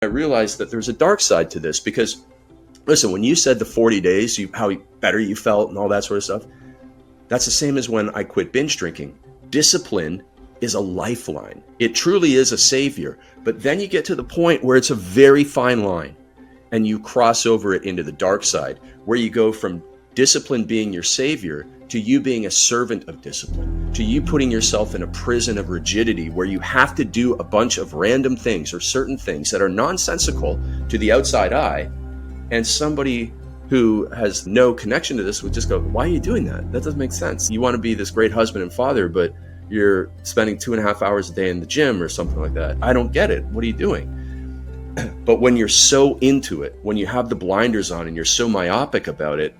I realized that there's a dark side to this because, listen, when you said the 40 days, how better you felt and all that sort of stuff, that's the same as when I quit binge drinking. Discipline is a lifeline. It truly is a savior. But then you get to the point where it's a very fine line and you cross over it into the dark side, where you go from discipline being your savior to you being a servant of discipline, to you putting yourself in a prison of rigidity where you have to do a bunch of random things or certain things that are nonsensical to the outside eye. And somebody who has no connection to this would just go, why are you doing that? That doesn't make sense. You want to be this great husband and father, but you're spending 2.5 hours a day in the gym or something like that. I don't get it. What are you doing? But when you're so into it, when you have the blinders on and you're so myopic about it,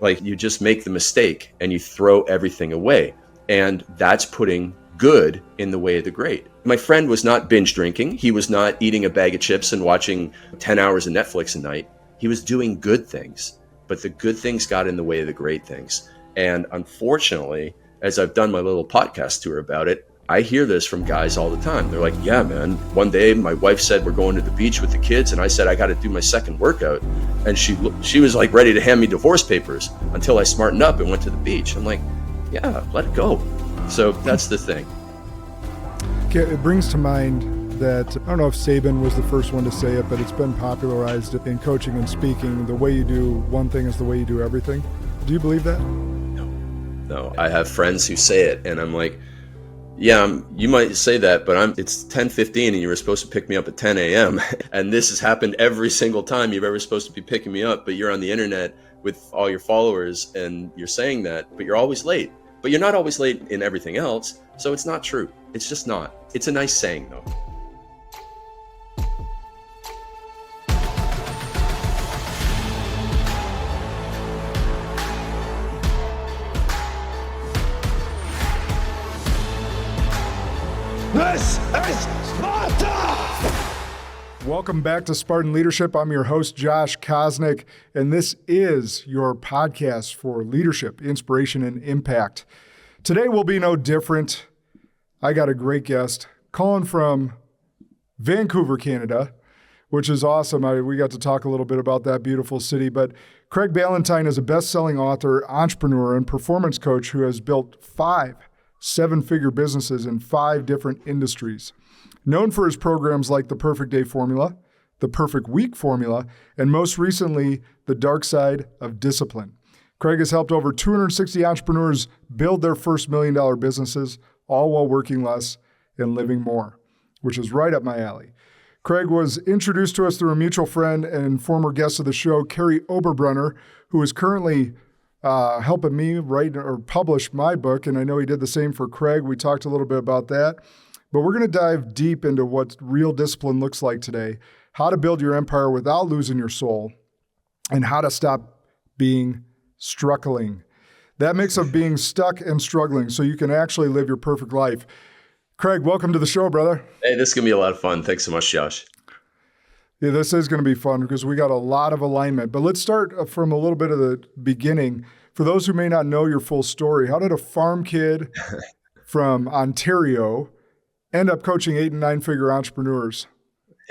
like you just make the mistake and you throw everything away. And that's putting good in the way of the great. My friend was not binge drinking. He was not eating a bag of chips and watching 10 hours of Netflix a night. He was doing good things, but the good things got in the way of the great things. And unfortunately, as I've done my little podcast tour about it, I hear this from guys all the time. They're like, yeah, man, one day my wife said we're going to the beach with the kids. And I said, I got to do my second workout. And she was like ready to hand me divorce papers until I smartened up and went to the beach. I'm like, yeah, let it go. So that's the thing. It brings to mind that, I don't know if Saban was the first one to say it, but it's been popularized in coaching and speaking. The way you do one thing is the way you do everything. Do you believe that? No, I have friends who say it and I'm like, yeah, you might say that, but it's 10:15 and you were supposed to pick me up at 10 a.m. And this has happened every single time you've ever supposed to be picking me up, but you're on the internet with all your followers and you're saying that, but you're always late. But you're not always late in everything else, so it's not true. It's just not. It's a nice saying though. This is Sparta! Welcome back to Spartan Leadership. I'm your host, Josh Kosnick, and this is your podcast for leadership, inspiration, and impact. Today will be no different. I got a great guest calling from Vancouver, Canada, which is awesome. We got to talk a little bit about that beautiful city, but Kary Ballantyne is a best-selling author, entrepreneur, and performance coach who has built 5 7-figure businesses in 5 different industries. Known for his programs like the Perfect Day Formula, the Perfect Week Formula, and most recently, the Dark Side of Discipline. Kary has helped over 260 entrepreneurs build their first $1 million businesses, all while working less and living more, which is right up my alley. Kary was introduced to us through a mutual friend and former guest of the show, Kary Oberbrunner, who is currently helping me write or publish my book, and I know he did the same for Craig. We talked a little bit about that, but we're going to dive deep into what real discipline looks like today, how to build your empire without losing your soul, and how to stop being struggling. That mix of being stuck and struggling so you can actually live your perfect life. Craig, welcome to the show, brother. Hey, this is going to be a lot of fun. Thanks so much, Josh. Yeah, this is going to be fun because we got a lot of alignment. But let's start from a little bit of the beginning. For those who may not know your full story, how did a farm kid from Ontario end up coaching 8- and 9-figure entrepreneurs?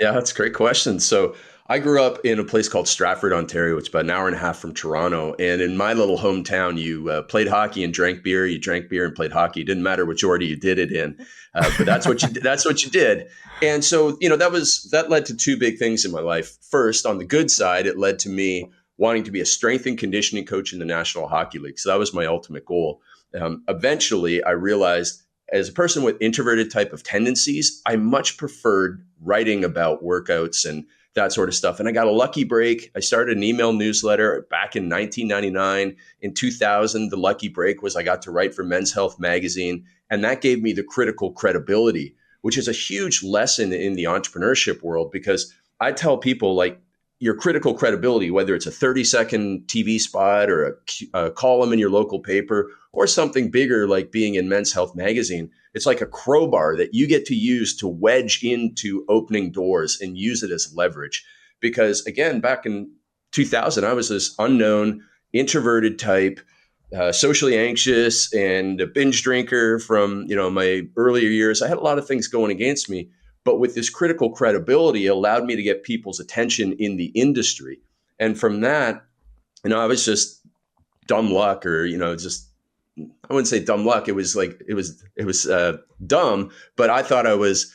Yeah, that's a great question. So I grew up in a place called Stratford, Ontario. It's about an hour and a half from Toronto. And in my little hometown, you played hockey and drank beer. You drank beer and played hockey. It didn't matter which order you did it in, but that's what you did. And so, that led to 2 big things in my life. First, on the good side, it led to me wanting to be a strength and conditioning coach in the National Hockey League. So that was my ultimate goal. Eventually, I realized as a person with introverted type of tendencies, I much preferred writing about workouts and that sort of stuff. And I got a lucky break. I started an email newsletter back in 1999. In 2000, the lucky break was I got to write for Men's Health magazine. And that gave me the critical credibility, which is a huge lesson in the entrepreneurship world, because I tell people, like, your critical credibility, whether it's a 30-second TV spot or a column in your local paper or something bigger like being in Men's Health magazine, it's like a crowbar that you get to use to wedge into opening doors and use it as leverage. Because again, back in 2000, I was this unknown, introverted type, socially anxious and a binge drinker from my earlier years. I had a lot of things going against me. But with this critical credibility, it allowed me to get people's attention in the industry. And from that, I was just dumb luck, or, just, I wouldn't say dumb luck. It was dumb, but I thought I was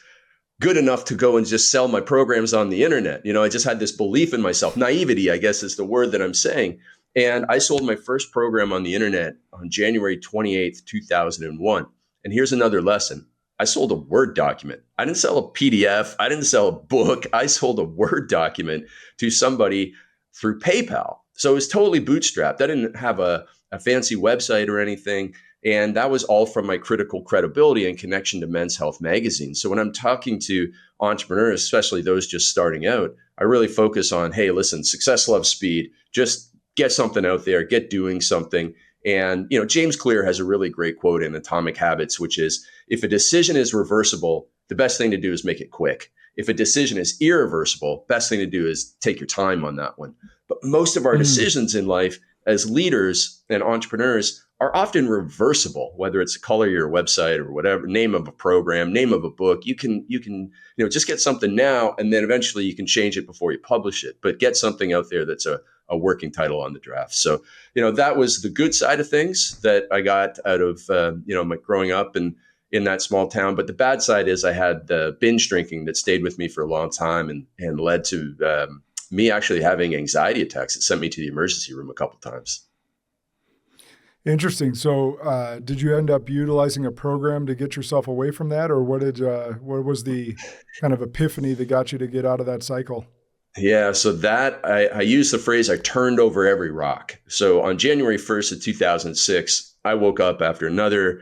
good enough to go and just sell my programs on the internet. I just had this belief in myself. Naivety, I guess, is the word that I'm saying. And I sold my first program on the internet on January 28th, 2001. And here's another lesson. I sold a Word document. I didn't sell a PDF. I didn't sell a book. I sold a Word document to somebody through PayPal. So it was totally bootstrapped. I didn't have a fancy website or anything. And that was all from my critical credibility and connection to Men's Health magazine. So when I'm talking to entrepreneurs, especially those just starting out, I really focus on, hey, listen, success loves speed. Just get something out there, get doing something. And, James Clear has a really great quote in Atomic Habits, which is, if a decision is reversible, the best thing to do is make it quick. If a decision is irreversible, best thing to do is take your time on that one. But most of our decisions in life as leaders and entrepreneurs are often reversible, whether it's the color of your website or whatever, name of a program, name of a book. You can just get something now, and then eventually you can change it before you publish it, but get something out there that's a working title on the draft. So, that was the good side of things that I got out of, my growing up and in that small town. But the bad side is I had binge drinking that stayed with me for a long time and led to me actually having anxiety attacks. It sent me to the emergency room a couple times. Interesting. So did you end up utilizing a program to get yourself away from that? Or what was the kind of epiphany that got you to get out of that cycle? Yeah, so that I use the phrase, I turned over every rock. So on January 1st of 2006, I woke up after another,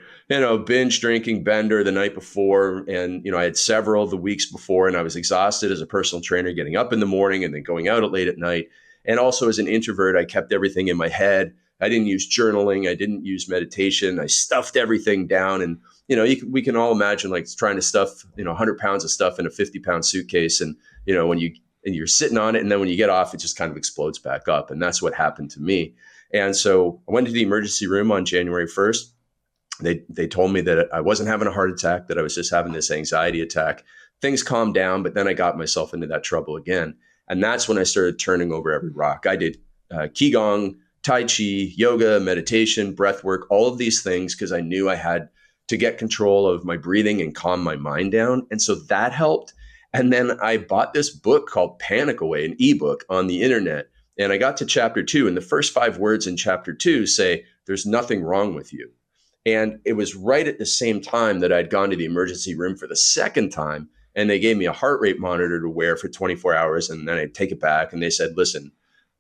binge drinking bender the night before. And, I had several the weeks before, and I was exhausted as a personal trainer, getting up in the morning and then going out late at night. And also as an introvert, I kept everything in my head. I didn't use journaling. I didn't use meditation. I stuffed everything down. And, we can all imagine like trying to stuff, 100 pounds of stuff in a 50-pound suitcase. And, when you're sitting on it, and then when you get off, it just kind of explodes back up. And that's what happened to me. And so I went to the emergency room on January 1st. They told me that I wasn't having a heart attack, that I was just having this anxiety attack. Things calmed down, but then I got myself into that trouble again. And that's when I started turning over every rock. I did Qigong, Tai Chi, yoga, meditation, breath work, all of these things, because I knew I had to get control of my breathing and calm my mind down. And so that helped. And then I bought this book called Panic Away, an ebook on the internet. And I got to chapter 2, and the first 5 words in chapter 2 say, there's nothing wrong with you. And it was right at the same time that I'd gone to the emergency room for the second time, and they gave me a heart rate monitor to wear for 24 hours. And then I'd take it back, and they said, listen,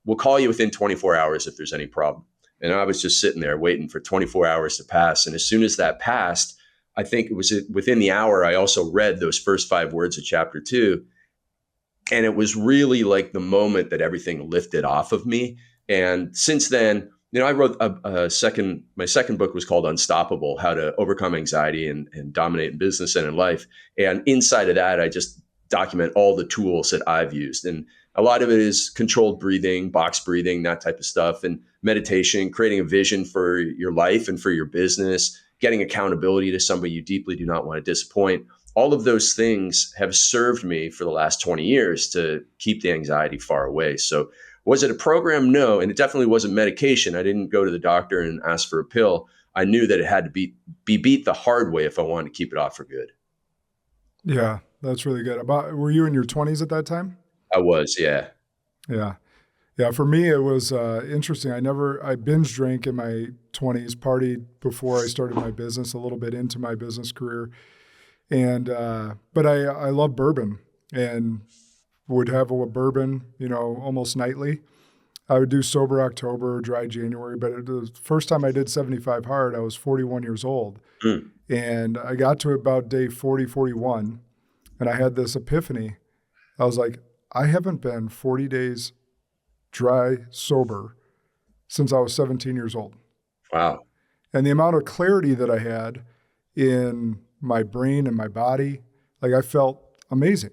we'll call you within 24 hours if there's any problem. And I was just sitting there waiting for 24 hours to pass. And as soon as that passed, I think it was within the hour, I also read those first 5 words of chapter 2. And it was really like the moment that everything lifted off of me. And since then, I wrote my second book was called Unstoppable, How to Overcome Anxiety and Dominate in Business and in Life. And inside of that, I just document all the tools that I've used. And a lot of it is controlled breathing, box breathing, that type of stuff, and meditation, creating a vision for your life and for your business, getting accountability to somebody you deeply do not want to disappoint. All of those things have served me for the last 20 years to keep the anxiety far away. So was it a program? No. And it definitely wasn't medication. I didn't go to the doctor and ask for a pill. I knew that it had to be beat the hard way if I wanted to keep it off for good. Yeah, that's really good. Were you in your 20s at that time? I was, yeah. Yeah. Yeah, for me, it was interesting. I binge drank in my 20s, partied before I started my business, a little bit into my business career. And but I love bourbon and would have a bourbon, almost nightly. I would do sober October, dry January. But the first time I did 75 hard, I was 41 years old. And I got to about day 40, 41, and I had this epiphany. I was like, I haven't been 40 days dry sober since I was 17 years old. Wow. And the amount of clarity that I had in my brain and my body, like I felt amazing.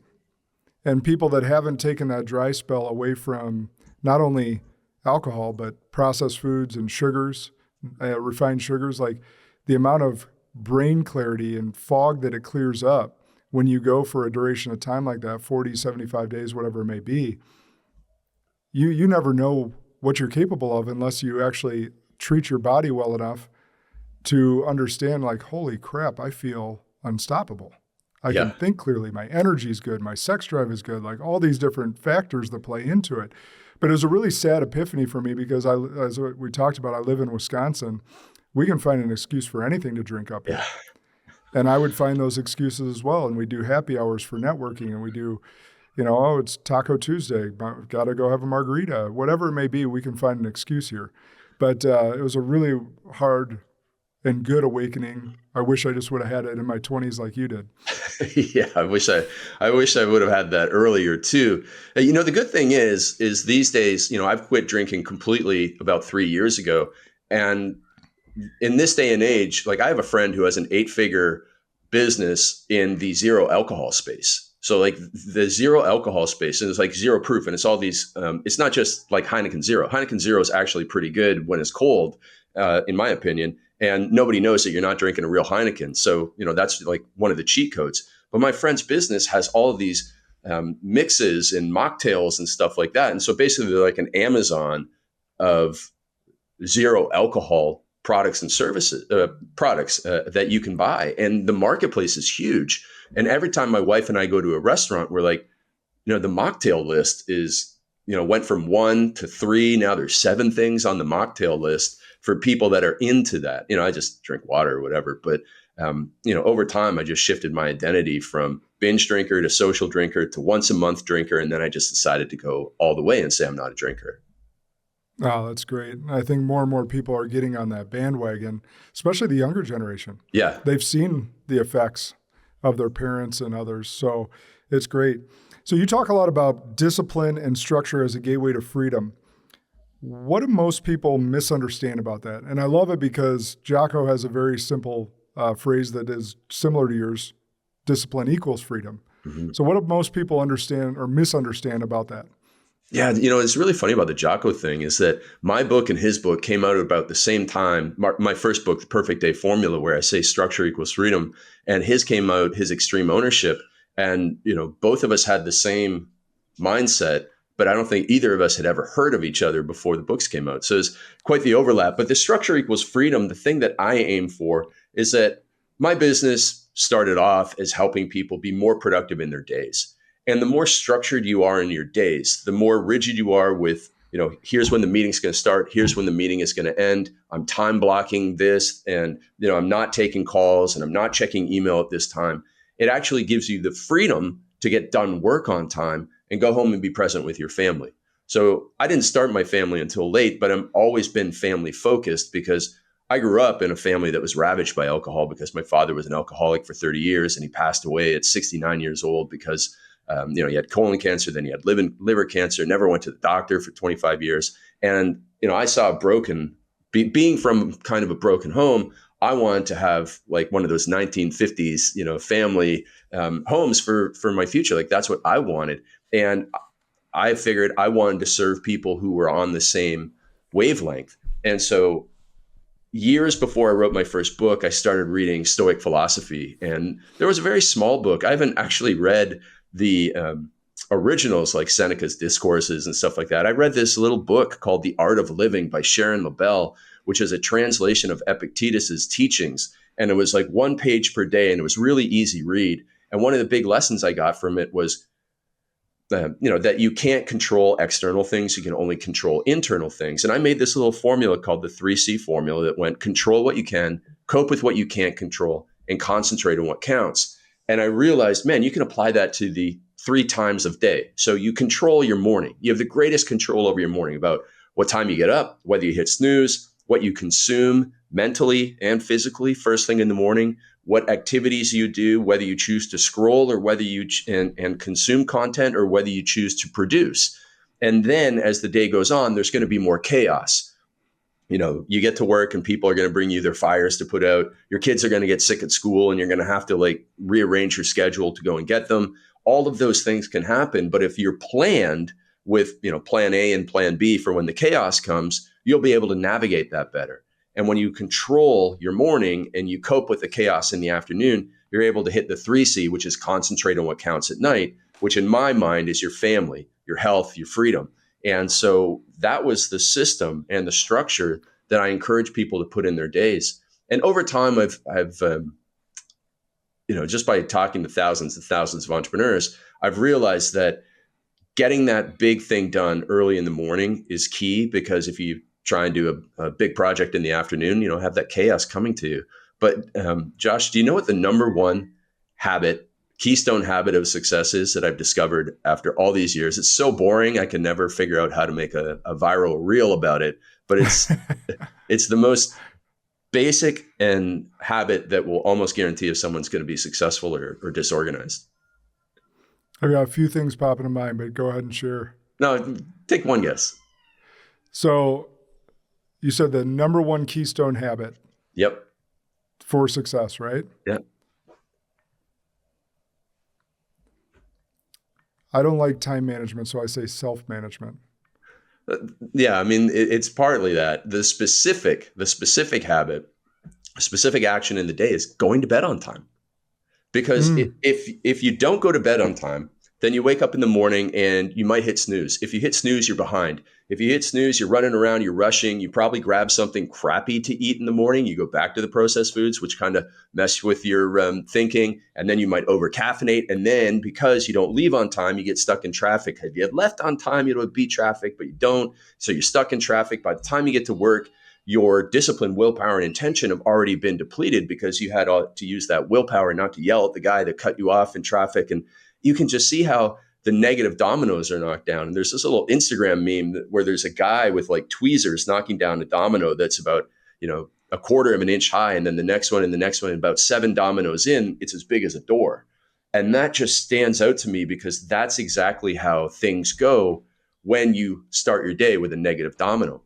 And people that haven't taken that dry spell away from not only alcohol, but processed foods and sugars, refined sugars, like the amount of brain clarity and fog that it clears up when you go for a duration of time like that, 40, 75 days, whatever it may be, you never know what you're capable of unless you actually treat your body well enough to understand, like, holy crap, I feel unstoppable. I can think clearly. My energy is good. My sex drive is good. Like all these different factors that play into it. But it was a really sad epiphany for me because as we talked about, I live in Wisconsin. We can find an excuse for anything to drink up here. And I would find those excuses as well. And we do happy hours for networking, and we do, it's Taco Tuesday. Got to go have a margarita. Whatever it may be, we can find an excuse here. But it was a really hard and good awakening. I wish I just would have had it in my 20s like you did. Yeah, I wish I would have had that earlier too. The good thing is these days, I've quit drinking completely about 3 years ago. And in this day and age, like I have a friend who has an 8-figure business in the zero alcohol space. So like the zero alcohol space, and it's like zero proof. And it's all these, it's not just like Heineken Zero. Heineken Zero is actually pretty good when it's cold, in my opinion. And nobody knows that you're not drinking a real Heineken. So, that's like one of the cheat codes. But my friend's business has all of these mixes and mocktails and stuff like that. And so basically they're like an Amazon of zero alcohol products and services, that you can buy. And the marketplace is huge. And every time my wife and I go to a restaurant, we're like, the mocktail list is, went from 1 to 3. Now there's 7 things on the mocktail list for people that are into that. I just drink water or whatever. But, over time, I just shifted my identity from binge drinker to social drinker to once a month drinker. And then I just decided to go all the way and say I'm not a drinker. Oh, that's great. I think more and more people are getting on that bandwagon, especially the younger generation. Yeah. They've seen the effects of their parents and others. So it's great. So you talk a lot about discipline and structure as a gateway to freedom. What do most people misunderstand about that? And I love it because Jocko has a very simple phrase that is similar to yours: discipline equals freedom. Mm-hmm. So what do most people understand or misunderstand about that? Yeah, it's really funny about the Jocko thing is that my book and his book came out about the same time. My first book, The Perfect Day Formula, where I say structure equals freedom, and his came out, his Extreme Ownership. And, both of us had the same mindset, but I don't think either of us had ever heard of each other before the books came out. So it's quite the overlap. But the structure equals freedom, the thing that I aim for is that my business started off as helping people be more productive in their days. And the more structured you are in your days, the more rigid you are with, here's when the meeting's going to start. Here's when the meeting is going to end. I'm time blocking this, and, I'm not taking calls, and I'm not checking email at this time. It actually gives you the freedom to get done work on time and go home and be present with your family. So I didn't start my family until late, but I've always been family focused because I grew up in a family that was ravaged by alcohol because my father was an alcoholic for 30 years and he passed away at 69 years old because he had colon cancer, then he had liver cancer, never went to the doctor for 25 years. And, I saw being from kind of a broken home, I wanted to have like one of those 1950s, family homes for my future. Like that's what I wanted. And I figured I wanted to serve people who were on the same wavelength. And so years before I wrote my first book, I started reading Stoic philosophy. And there was a very small book. I haven't actually read the originals like Seneca's Discourses and stuff like that. I read this little book called The Art of Living by Sharon Labelle, which is a translation of Epictetus's teachings. And it was like 1 page per day, and it was really easy read. And one of the big lessons I got from it was, that you can't control external things. You can only control internal things. And I made this little formula called the 3C formula that went control what you can, cope with what you can't control, and concentrate on what counts. And I realized, man, you can apply that to the 3 times of day. So you control your morning. You have the greatest control over your morning about what time you get up, whether you hit snooze, what you consume mentally and physically first thing in the morning, what activities you do, whether you choose to scroll or whether you and consume content or whether you choose to produce. And then as the day goes on, there's going to be more chaos. You get to work and people are going to bring you their fires to put out. Your kids are going to get sick at school and you're going to have to like rearrange your schedule to go and get them. All of those things can happen. But if you're planned with, plan A and plan B for when the chaos comes, you'll be able to navigate that better. And when you control your morning and you cope with the chaos in the afternoon, you're able to hit the 3C, which is concentrate on what counts at night, which in my mind is your family, your health, your freedom. And so that was the system and the structure that I encourage people to put in their days. And over time, I've just by talking to thousands and thousands of entrepreneurs, I've realized that getting that big thing done early in the morning is key, because if you try and do a big project in the afternoon, have that chaos coming to you. But Josh, do you know what the number one keystone habit of success is that I've discovered after all these years? It's so boring, I can never figure out how to make a viral reel about it, but it's the most basic and habit that will almost guarantee if someone's going to be successful or disorganized. I've got a few things popping in mind, but go ahead and share. No, take one guess. So you said the number one keystone habit. Yep. For success, right? Yeah. I don't like time management, so I say self-management. Yeah, I mean, it's partly that. The specific habit, specific action in the day is going to bed on time. Because if you don't go to bed on time, then you wake up in the morning and you might hit snooze. If you hit snooze, you're behind. If you hit snooze, you're running around, you're rushing, you probably grab something crappy to eat in the morning. You go back to the processed foods, which kind of mess with your thinking. And then you might over caffeinate. And then because you don't leave on time, you get stuck in traffic. If you had left on time, you would beat traffic, but you don't. So you're stuck in traffic. By the time you get to work, your discipline, willpower, and intention have already been depleted because you had to use that willpower not to yell at the guy that cut you off in traffic. And you can just see how the negative dominoes are knocked down. And there's this little Instagram meme where there's a guy with like tweezers knocking down a domino that's about, a quarter of an inch high. And then the next one and the next one, and about 7 dominoes in, it's as big as a door. And that just stands out to me because that's exactly how things go when you start your day with a negative domino.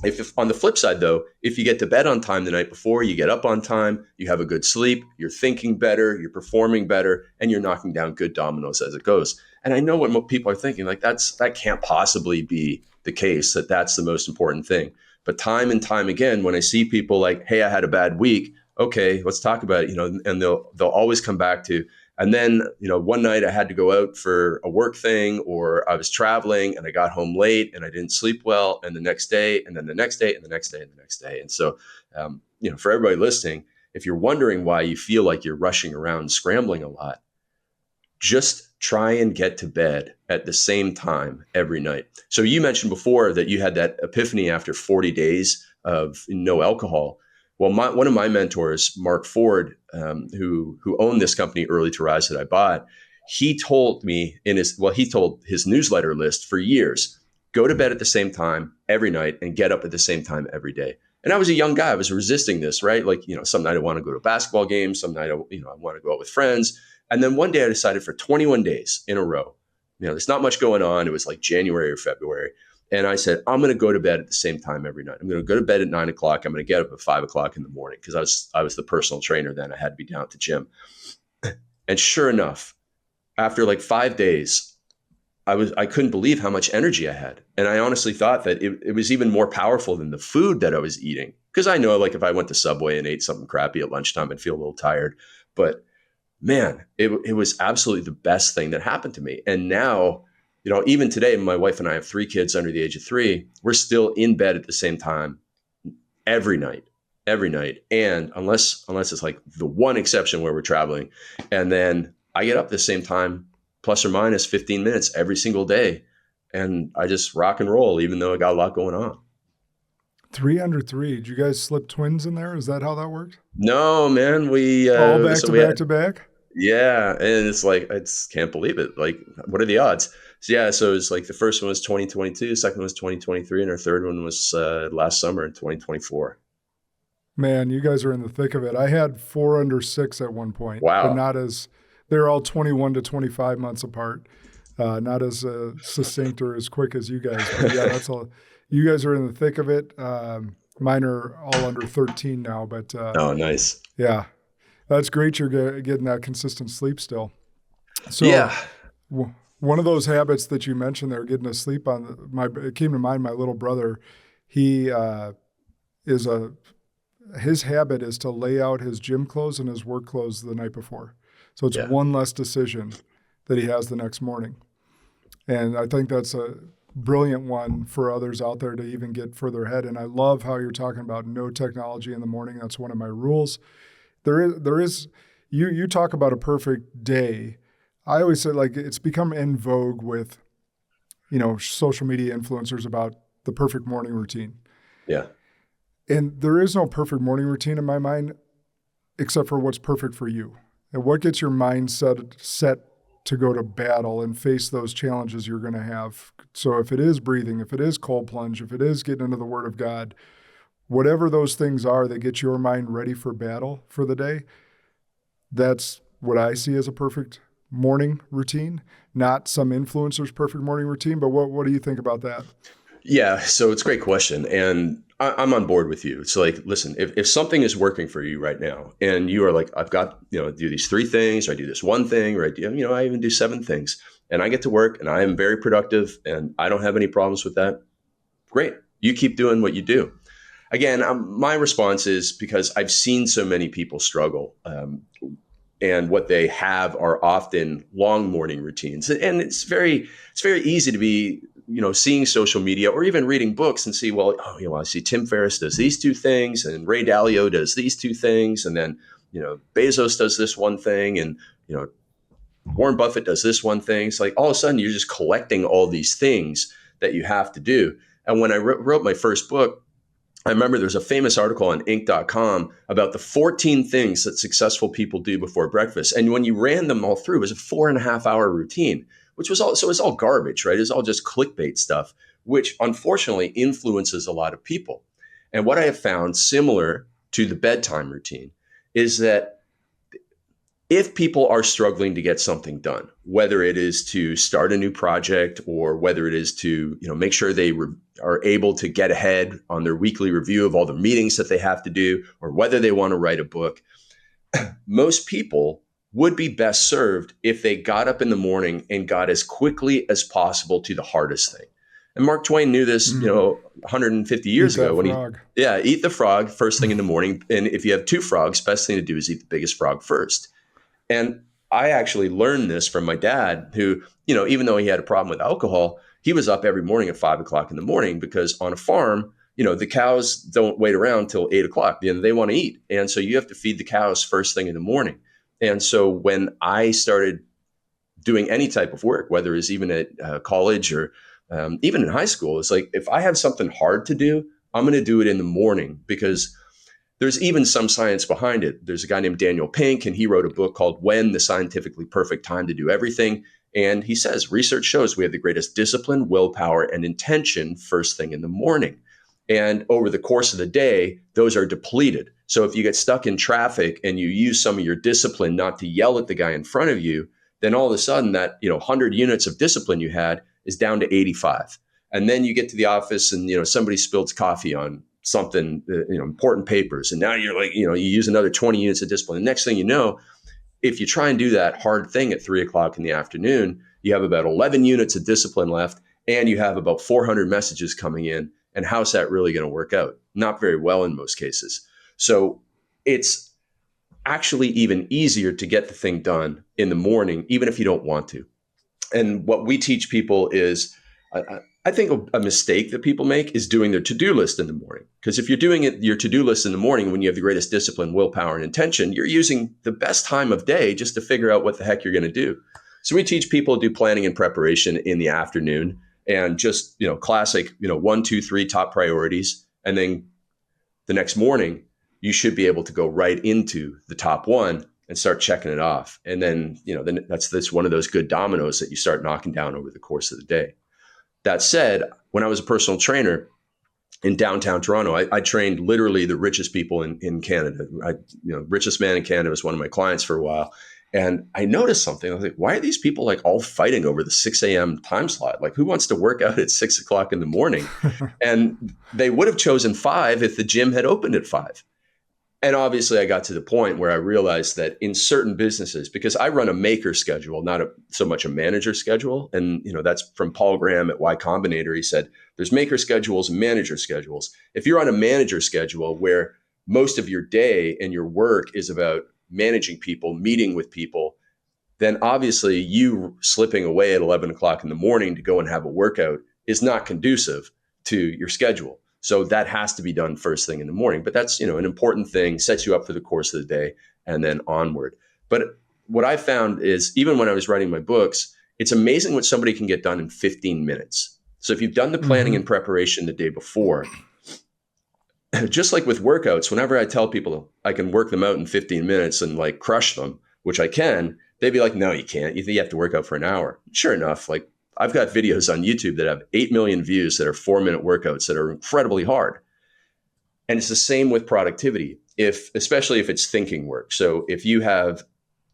If on the flip side, though, if you get to bed on time the night before, you get up on time, you have a good sleep, you're thinking better, you're performing better, and you're knocking down good dominoes as it goes. And I know what people are thinking, like that can't possibly be the case, that's the most important thing. But time and time again, when I see people like, hey, I had a bad week, okay, let's talk about it, and they'll always come back to, and then, one night I had to go out for a work thing, or I was traveling and I got home late and I didn't sleep well. And the next day, and then the next day, and the next day, and the next day. And so, for everybody listening, if you're wondering why you feel like you're rushing around, scrambling a lot, just try and get to bed at the same time every night. So you mentioned before that you had that epiphany after 40 days of no alcohol. Well, one of my mentors, Mark Ford, who owned this company, Early to Rise, that I bought, he told me he told his newsletter list for years, go to bed at the same time every night and get up at the same time every day. And I was a young guy. I was resisting this, right? Like, some night I want to go to a basketball game. Some night, I want to go out with friends. And then one day I decided for 21 days in a row, there's not much going on. It was like January or February. And I said, I'm going to go to bed at the same time every night. I'm going to go to bed at 9 o'clock. I'm going to get up at 5 o'clock in the morning because I was the personal trainer then. I had to be down at the gym. And sure enough, after like 5 days, I couldn't believe how much energy I had. And I honestly thought that it was even more powerful than the food that I was eating. Because I know, like, if I went to Subway and ate something crappy at lunchtime, I'd feel a little tired. But man, it was absolutely the best thing that happened to me. And now, even today, my wife and I have 3 kids under the age of 3. We're still in bed at the same time every night. And unless it's like the one exception where we're traveling, and then I get up the same time, plus or minus 15 minutes every single day. And I just rock and roll, even though I got a lot going on. 3 under 3. Did you guys slip twins in there? Is that how that worked? No, man. We all back to back? Yeah. And it's like, I just can't believe it. Like, what are the odds? So it's like the first one was 2022, second one was 2023, and our third one was last summer in 2024. Man, you guys are in the thick of it. I had 4 under 6 at one point. Wow. But they're all 21 to 25 months apart. Not as succinct or as quick as you guys. But yeah, that's all. You guys are in the thick of it. Mine are all under 13 now. But oh, nice. Yeah, that's great. You're getting that consistent sleep still. So yeah. One of those habits that you mentioned there, getting to sleep on, it came to mind. My little brother, he is a his habit is to lay out his gym clothes and his work clothes the night before. So it's one less decision that he has the next morning. And I think that's a brilliant one for others out there to even get further ahead. And I love how you're talking about no technology in the morning. That's one of my rules. There is you talk about a perfect day. I always say, like, it's become in vogue with, social media influencers about the perfect morning routine. Yeah. And there is no perfect morning routine in my mind, except for what's perfect for you and what gets your mind set to go to battle and face those challenges you're going to have. So if it is breathing, if it is cold plunge, if it is getting into the Word of God, whatever those things are that get your mind ready for battle for the day, that's what I see as a perfect morning routine, not some influencer's perfect morning routine. But what do you think about that? Yeah, so it's a great question. And I'm on board with you. It's like, listen, if something is working for you right now and you are like, I've got, do these 3 things, or I do this 1 thing, or I do, I even do 7 things, and I get to work and I am very productive and I don't have any problems with that. Great. You keep doing what you do. Again, my response is, because I've seen so many people struggle, and what they have are often long morning routines. And it's very easy to be, seeing social media or even reading books and see, well, I see Tim Ferriss does these 2 things and Ray Dalio does these 2 things. And then, Bezos does this 1 thing, and, Warren Buffett does this 1 thing. It's like all of a sudden you're just collecting all these things that you have to do. And when I wrote my first book, I remember there's a famous article on Inc.com about the 14 things that successful people do before breakfast. And when you ran them all through, it was a 4.5-hour routine, which was all garbage, right? It's all just clickbait stuff, which unfortunately influences a lot of people. And what I have found, similar to the bedtime routine, is that if people are struggling to get something done, whether it is to start a new project or whether it is to, make sure they are able to get ahead on their weekly review of all the meetings that they have to do, or whether they want to write a book, most people would be best served if they got up in the morning and got as quickly as possible to the hardest thing. And Mark Twain knew this, 150 years ago when eat the frog first thing in the morning. And if you have 2 frogs, best thing to do is eat the biggest frog first. And I actually learned this from my dad, who, even though he had a problem with alcohol, he was up every morning at 5 o'clock in the morning, because on a farm, the cows don't wait around till 8 o'clock. They want to eat. And so you have to feed the cows first thing in the morning. And so when I started doing any type of work, whether it's even at college or even in high school, it's like, if I have something hard to do, I'm going to do it in the morning, because there's even some science behind it. There's a guy named Daniel Pink, and he wrote a book called When: The Scientifically Perfect Time to Do Everything. And he says, research shows we have the greatest discipline, willpower, and intention first thing in the morning. And over the course of the day, those are depleted. So if you get stuck in traffic and you use some of your discipline not to yell at the guy in front of you, then all of a sudden that 100 units of discipline you had is down to 85. And then you get to the office and somebody spills coffee on something, important papers. And now you're like, you use another 20 units of discipline. The next thing you know, if you try and do that hard thing at 3 o'clock in the afternoon, you have about 11 units of discipline left, and you have about 400 messages coming in. And how's that really going to work out? Not very well in most cases. So it's actually even easier to get the thing done in the morning, even if you don't want to. And what we teach people is, I think a mistake that people make is doing their to-do list in the morning. Because if you're doing your to-do list in the morning when you have the greatest discipline, willpower, and intention, you're using the best time of day just to figure out what the heck you're going to do. So we teach people to do planning and preparation in the afternoon, and just, classic, 1, 2, 3 top priorities. And then the next morning, you should be able to go right into the top 1 and start checking it off. And then, then that's one of those good dominoes that you start knocking down over the course of the day. That said, when I was a personal trainer in downtown Toronto, I trained literally the richest people in Canada. Richest man in Canada was one of my clients for a while. And I noticed something. I was like, why are these people like all fighting over the 6 a.m. time slot? Like, who wants to work out at 6 o'clock in the morning? And they would have chosen 5 if the gym had opened at 5. And obviously I got to the point where I realized that in certain businesses, because I run a maker schedule, not so much a manager schedule. And, that's from Paul Graham at Y Combinator. He said, there's maker schedules and manager schedules. If you're on a manager schedule where most of your day and your work is about managing people, meeting with people, then obviously you slipping away at 11 o'clock in the morning to go and have a workout is not conducive to your schedule. So that has to be done first thing in the morning. But that's, an important thing, sets you up for the course of the day and then onward. But what I found is, even when I was writing my books, it's amazing what somebody can get done in 15 minutes. So if you've done the planning and preparation the day before, just like with workouts, whenever I tell people I can work them out in 15 minutes and like crush them, which I can, they'd be like, no, you can't. You have to work out for an hour. Sure enough, like I've got videos on YouTube that have 8 million views that are 4-minute workouts that are incredibly hard. And it's the same with productivity, especially if it's thinking work. So if you have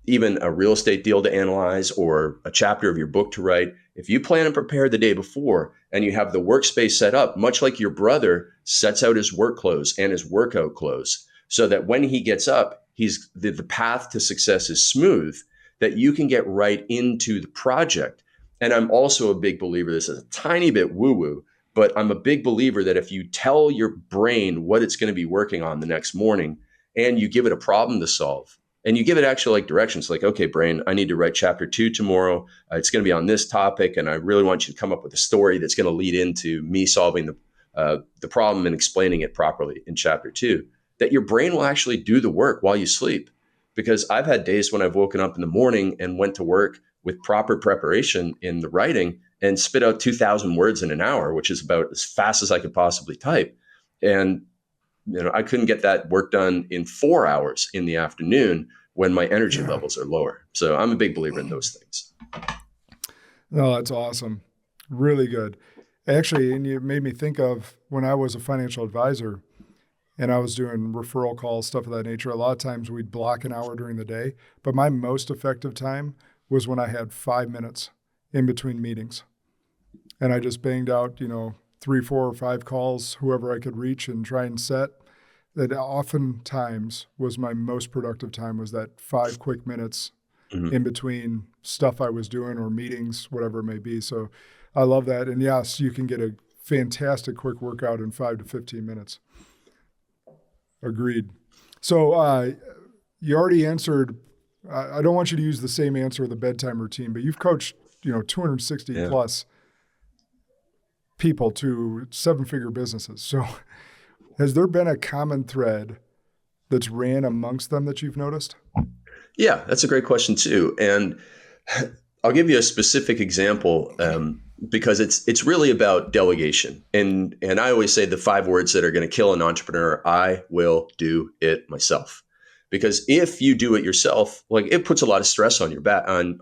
even a real estate deal to analyze or a chapter of your book to write, if you plan and prepare the day before and you have the workspace set up, much like your brother sets out his work clothes and his workout clothes, so that when he gets up, the path to success is smooth, that you can get right into the project. And I'm also a big believer, this is a tiny bit woo-woo, but I'm a big believer that if you tell your brain what it's going to be working on the next morning and you give it a problem to solve, and you give it actual like directions, like, okay, brain, I need to write chapter 2 tomorrow. It's going to be on this topic. And I really want you to come up with a story that's going to lead into me solving the problem and explaining it properly in chapter 2, that your brain will actually do the work while you sleep. Because I've had days when I've woken up in the morning and went to work with proper preparation in the writing and spit out 2,000 words in an hour, which is about as fast as I could possibly type. And I couldn't get that work done in 4 hours in the afternoon when my energy levels are lower. So I'm a big believer in those things. No, that's awesome. Really good. Actually, and you made me think of when I was a financial advisor and I was doing referral calls, stuff of that nature. A lot of times we'd block an hour during the day, but my most effective time was when I had 5 minutes in between meetings. And I just banged out, 3, 4, or 5 calls, whoever I could reach and try and set. That oftentimes was my most productive time, was that 5 quick minutes in between stuff I was doing or meetings, whatever it may be. So I love that. And yes, you can get a fantastic quick workout in 5 to 15 minutes. Agreed. So you already answered, I don't want you to use the same answer of the bedtime routine, but you've coached, 260 plus people to 7-figure businesses. So has there been a common thread that's ran amongst them that you've noticed? Yeah, that's a great question too. And I'll give you a specific example because it's really about delegation. And I always say the 5 words that are going to kill an entrepreneur: I will do it myself. Because if you do it yourself, like, it puts a lot of stress on your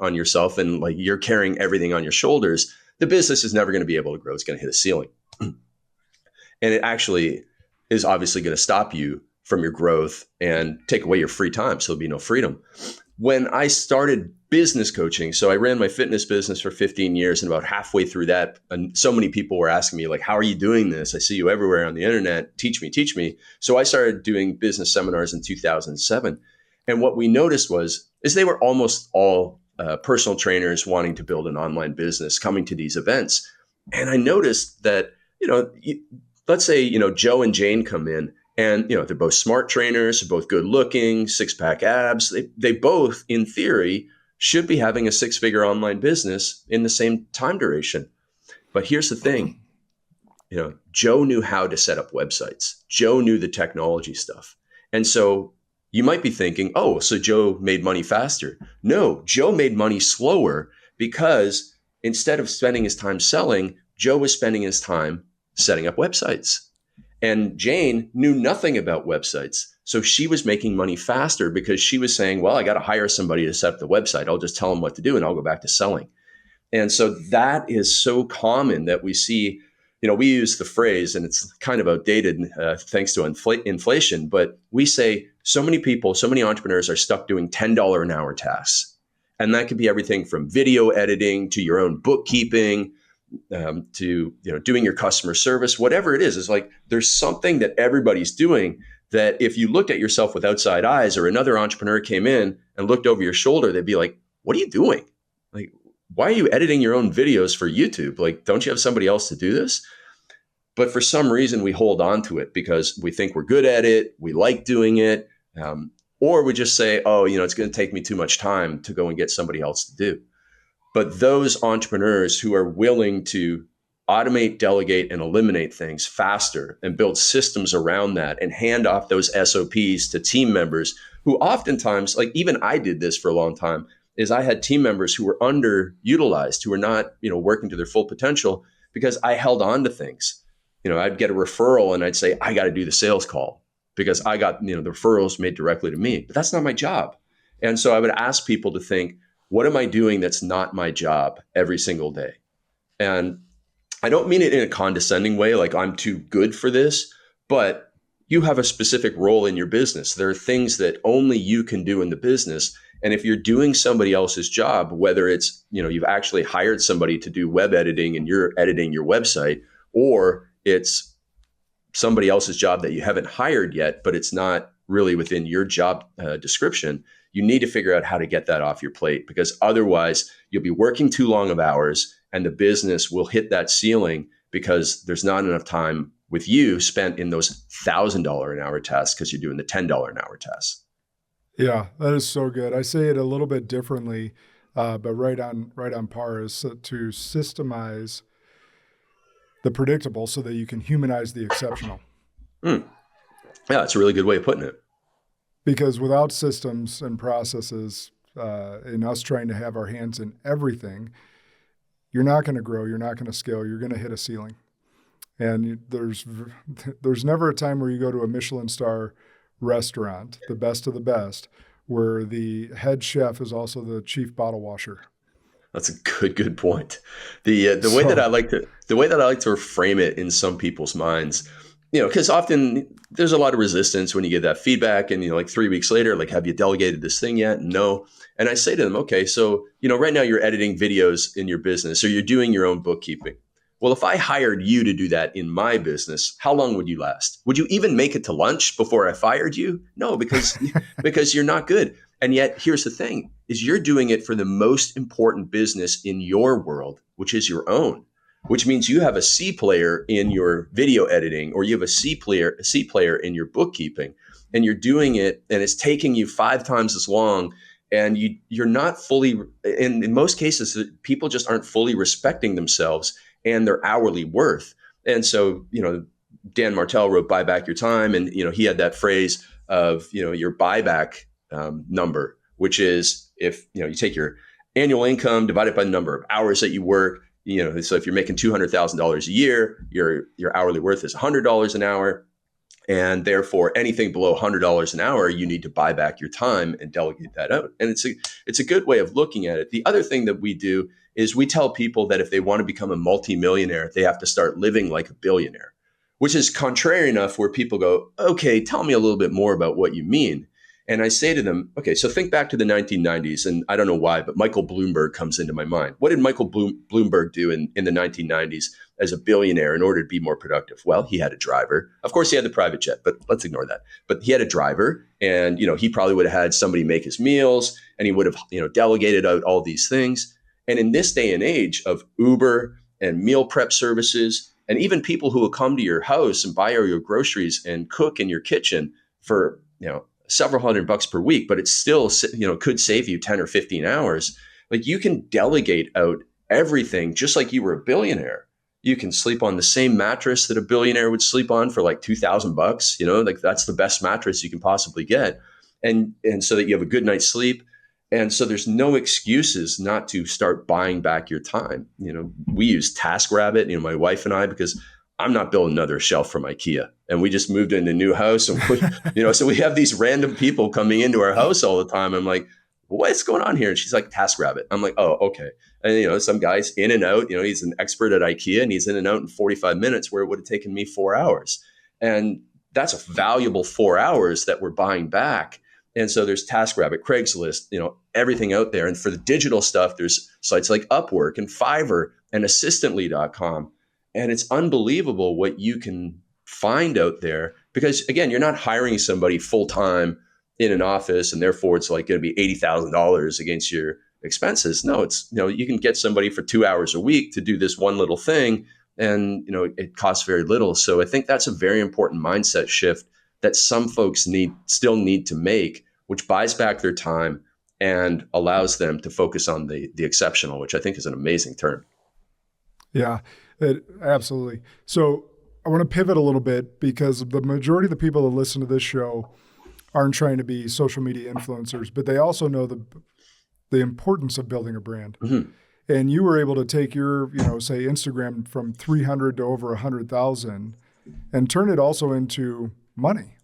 on yourself, and like you're carrying everything on your shoulders. The business is never going to be able to grow. It's going to hit a ceiling. And it actually is obviously going to stop you from your growth and take away your free time. So there'll be no freedom. When I started business coaching, so I ran my fitness business for 15 years, and about halfway through that, and so many people were asking me, like, how are you doing this? I see you everywhere on the internet. Teach me. So I started doing business seminars in 2007. And what we noticed is they were almost all personal trainers wanting to build an online business coming to these events. And I noticed that, let's say, Joe and Jane come in, and, they're both smart trainers, both good looking, 6-pack abs. They both, in theory, should be having a 6-figure online business in the same time duration. But here's the thing, Joe knew how to set up websites. Joe knew the technology stuff. And so you might be thinking, oh, so Joe made money faster. No, Joe made money slower, because instead of spending his time selling, Joe was spending his time setting up websites. And Jane knew nothing about websites. So she was making money faster because she was saying, well, I got to hire somebody to set up the website. I'll just tell them what to do and I'll go back to selling. And so that is so common that we see, we use the phrase, and it's kind of outdated thanks to inflation, but we say so many people, so many entrepreneurs are stuck doing $10 an hour tasks. And that could be everything from video editing to your own bookkeeping, to doing your customer service, whatever it is like there's something that everybody's doing that if you looked at yourself with outside eyes, or another entrepreneur came in and looked over your shoulder, they'd be like, what are you doing? Like, why are you editing your own videos for YouTube? Like, don't you have somebody else to do this? But for some reason, we hold on to it because we think we're good at it. We like doing it. Or we just say, oh, it's going to take me too much time to go and get somebody else to do. But those entrepreneurs who are willing to automate, delegate, and eliminate things faster and build systems around that and hand off those SOPs to team members who oftentimes, like even I did this for a long time, is I had team members who were underutilized, who were not, working to their full potential because I held on to things. I'd get a referral and I'd say, I got to do the sales call because I got, the referrals made directly to me, but that's not my job. And so I would ask people to think, what am I doing that's not my job every single day? And I don't mean it in a condescending way, like I'm too good for this, but you have a specific role in your business. There are things that only you can do in the business. And if you're doing somebody else's job, whether it's, you've actually hired somebody to do web editing and you're editing your website, or it's somebody else's job that you haven't hired yet, but it's not really within your job description, you need to figure out how to get that off your plate, because otherwise you'll be working too long of hours and the business will hit that ceiling because there's not enough time with you spent in those $1,000 an hour tasks because you're doing the $10 an hour tasks. Yeah, that is so good. I say it a little bit differently, but right on par is to systemize the predictable so that you can humanize the exceptional. Yeah, it's a really good way of putting it. Because without systems and processes, and us trying to have our hands in everything, you're not going to grow, you're not going to scale, you're going to hit a ceiling. And there's never a time where you go to a Michelin star restaurant, the best of the best, where the head chef is also the chief bottle washer. That's a good point. The way that I like to frame it in some people's minds, because often there's a lot of resistance when you get that feedback, and like 3 weeks later, like, have you delegated this thing yet? No. And I say to them, okay, so right now you're editing videos in your business, or you're doing your own bookkeeping. Well, if I hired you to do that in my business, how long would you last? Would you even make it to lunch before I fired you? No, because you're not good. And yet, here's the thing, is you're doing it for the most important business in your world, which is your own, which means you have a C player in your video editing, or you have a C player in your bookkeeping, and you're doing it and it's taking you 5 times as long. And you're not fully, in most cases, people just aren't fully respecting themselves and their hourly worth. And so, Dan Martell wrote Buy Back Your Time. And, he had that phrase of, your buyback number, which is if, you take your annual income divided by the number of hours that you work, so if you're making $200,000 a year, your hourly worth is $100 an hour. And therefore, anything below $100 an hour, you need to buy back your time and delegate that out. And it's a good way of looking at it. The other thing that we do is we tell people that if they want to become a multimillionaire, they have to start living like a billionaire, which is contrary enough where people go, okay, tell me a little bit more about what you mean. And I say to them, okay, so think back to the 1990s, and I don't know why, but Michael Bloomberg comes into my mind. What did Michael Bloomberg do in the 1990s as a billionaire in order to be more productive? Well, he had a driver. Of course, he had the private jet, but let's ignore that. But he had a driver, and he probably would have had somebody make his meals, and he would have delegated out all these things. And in this day and age of Uber and meal prep services, and even people who will come to your house and buy all your groceries and cook in your kitchen for several $100 per week, but it still could save you 10 or 15 hours. Like, you can delegate out everything just like you were a billionaire. You can sleep on the same mattress that a billionaire would sleep on for like $2,000, like that's the best mattress you can possibly get. And so that you have a good night's sleep. And so there's no excuses not to start buying back your time. We use TaskRabbit, my wife and I, because I'm not building another shelf from IKEA. And we just moved in a new house. And so we have these random people coming into our house all the time. I'm like, what's going on here? And she's like, TaskRabbit. I'm like, oh, okay. And, some guy's in and out, he's an expert at IKEA, and he's in and out in 45 minutes where it would have taken me 4 hours. And that's a valuable 4 hours that we're buying back. And so there's TaskRabbit, Craigslist, everything out there. And for the digital stuff, there's sites like Upwork and Fiverr and Assistantly.com. And it's unbelievable what you can find out there, because again, you're not hiring somebody full time in an office, and therefore it's like going to be $80,000 against your expenses. No, it's, you can get somebody for 2 hours a week to do this one little thing, and it costs very little. So I think that's a very important mindset shift that some folks still need to make, which buys back their time and allows them to focus on the exceptional, which I think is an amazing term. Yeah, absolutely. So I want to pivot a little bit, because the majority of the people that listen to this show aren't trying to be social media influencers, but they also know the importance of building a brand. Mm-hmm. And you were able to take your, say Instagram from 300 to over 100,000 and turn it also into money.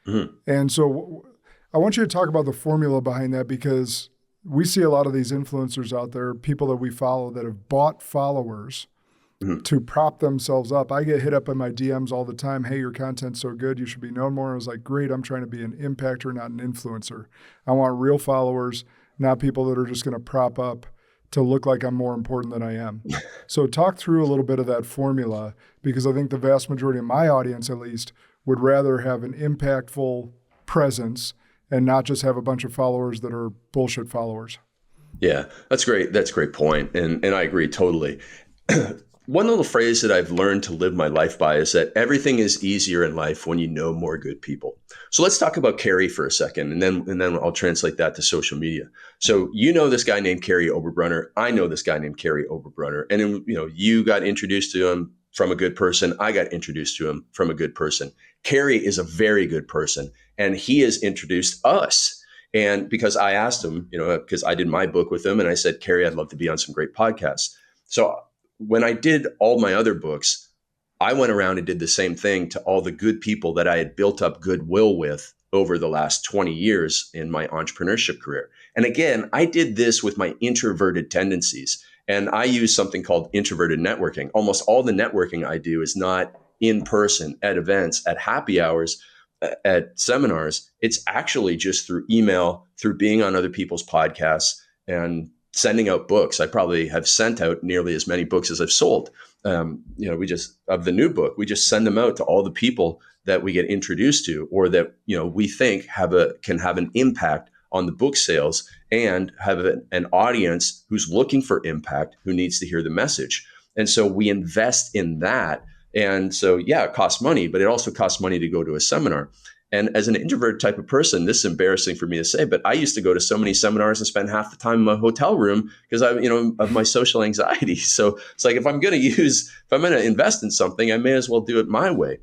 Mm-hmm. And so I want you to talk about the formula behind that, because we see a lot of these influencers out there, people that we follow that have bought followers to prop themselves up. I get hit up in my DMs all the time. Hey, your content's so good, you should be known more. I was like, great, I'm trying to be an impactor, not an influencer. I want real followers, not people that are just going to prop up to look like I'm more important than I am. So talk through a little bit of that formula, because I think the vast majority of my audience, at least, would rather have an impactful presence and not just have a bunch of followers that are bullshit followers. Yeah, that's great. That's a great point. And I agree totally. One little phrase that I've learned to live my life by is that everything is easier in life when you know more good people. So let's talk about Kary for a second, and then I'll translate that to social media. So this guy named Kary Oberbrunner. I know this guy named Kary Oberbrunner. And you got introduced to him from a good person. I got introduced to him from a good person. Kary is a very good person, and he has introduced us. And because I asked him, because I did my book with him, and I said, Kary, I'd love to be on some great podcasts. So when I did all my other books, I went around and did the same thing to all the good people that I had built up goodwill with over the last 20 years in my entrepreneurship career. And again, I did this with my introverted tendencies. And I use something called introverted networking. Almost all the networking I do is not in person, at events, at happy hours, at seminars. It's actually just through email, through being on other people's podcasts, and sending out books. I probably have sent out nearly as many books as I've sold. Of the new book, we just send them out to all the people that we get introduced to, or that, we think can have an impact on the book sales, and have an audience who's looking for impact, who needs to hear the message. And so we invest in that. And so, yeah, it costs money, but it also costs money to go to a seminar. And as an introvert type of person, this is embarrassing for me to say, but I used to go to so many seminars and spend half the time in my hotel room because of my social anxiety. So it's like, if I'm going to invest in something, I may as well do it my way.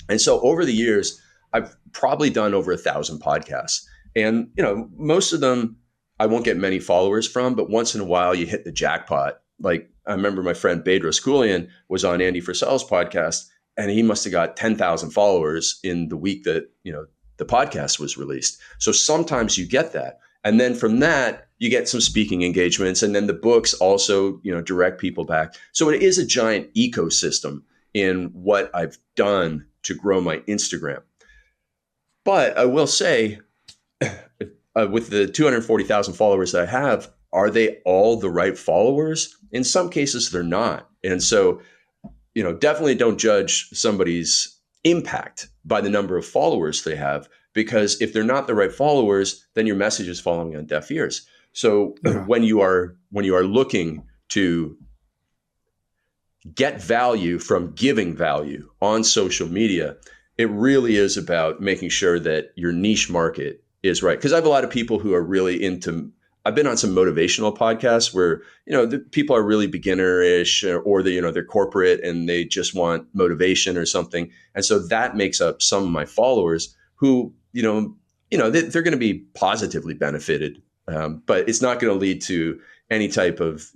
And so over the years, I've probably done over 1,000 podcasts, and, most of them I won't get many followers from, but once in a while you hit the jackpot. Like, I remember my friend Bedros Keuilian was on Andy Frisella's podcast, and he must have got 10,000 followers in the week that, the podcast was released. So sometimes you get that. And then from that, you get some speaking engagements, and then the books also, direct people back. So it is a giant ecosystem in what I've done to grow my Instagram. But I will say, with the 240,000 followers that I have, are they all the right followers? In some cases, they're not. And so, definitely don't judge somebody's impact by the number of followers they have, because if they're not the right followers, then your message is falling on deaf ears. So when you are looking to get value from giving value on social media, it really is about making sure that your niche market is right. Because I have a lot of people who are really into, I've been on some motivational podcasts where, the people are really beginner-ish, or they're corporate and they just want motivation or something. And so that makes up some of my followers who, they're going to be positively benefited, but it's not going to lead to any type of,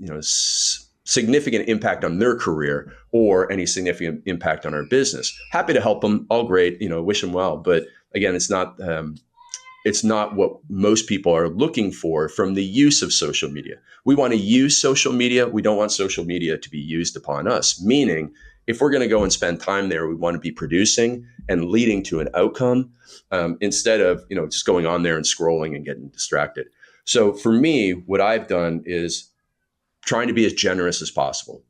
significant impact on their career or any significant impact on our business. Happy to help them, all great, wish them well. But again, it's not what most people are looking for from the use of social media. We want to use social media. We don't want social media to be used upon us. Meaning, if we're going to go and spend time there, we want to be producing and leading to an outcome, instead of, just going on there and scrolling and getting distracted. So for me, what I've done is trying to be as generous as possible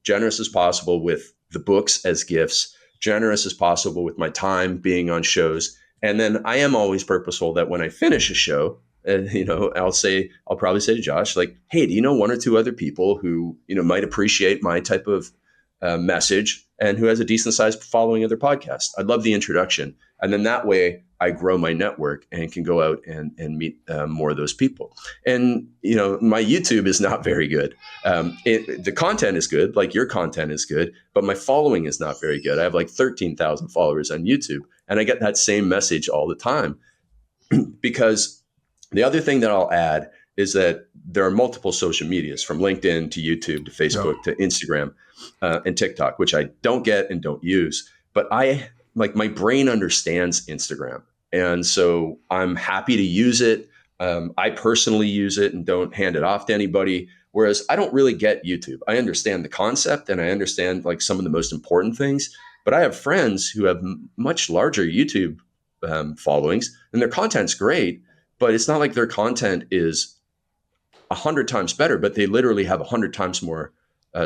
with the books as gifts, generous as possible with my time being on shows. And then I am always purposeful that when I finish a show, I'll probably say to Josh, like, hey, do you know one or two other people who, might appreciate my type of message and who has a decent sized following of their podcast. I love the introduction. And then that way I grow my network and can go out and meet more of those people. And, my YouTube is not very good. The content is good, like your content is good, but my following is not very good. I have like 13,000 followers on YouTube, and I get that same message all the time. Because the other thing that I'll add is that there are multiple social medias, from LinkedIn to YouTube to Facebook to Instagram and TikTok, which I don't get and don't use. But my brain understands Instagram. And so I'm happy to use it. I personally use it and don't hand it off to anybody. Whereas I don't really get YouTube. I understand the concept and I understand like some of the most important things. But I have friends who have much larger YouTube followings, and their content's great, but it's not like their content is 100 times better, but they literally have 100 times more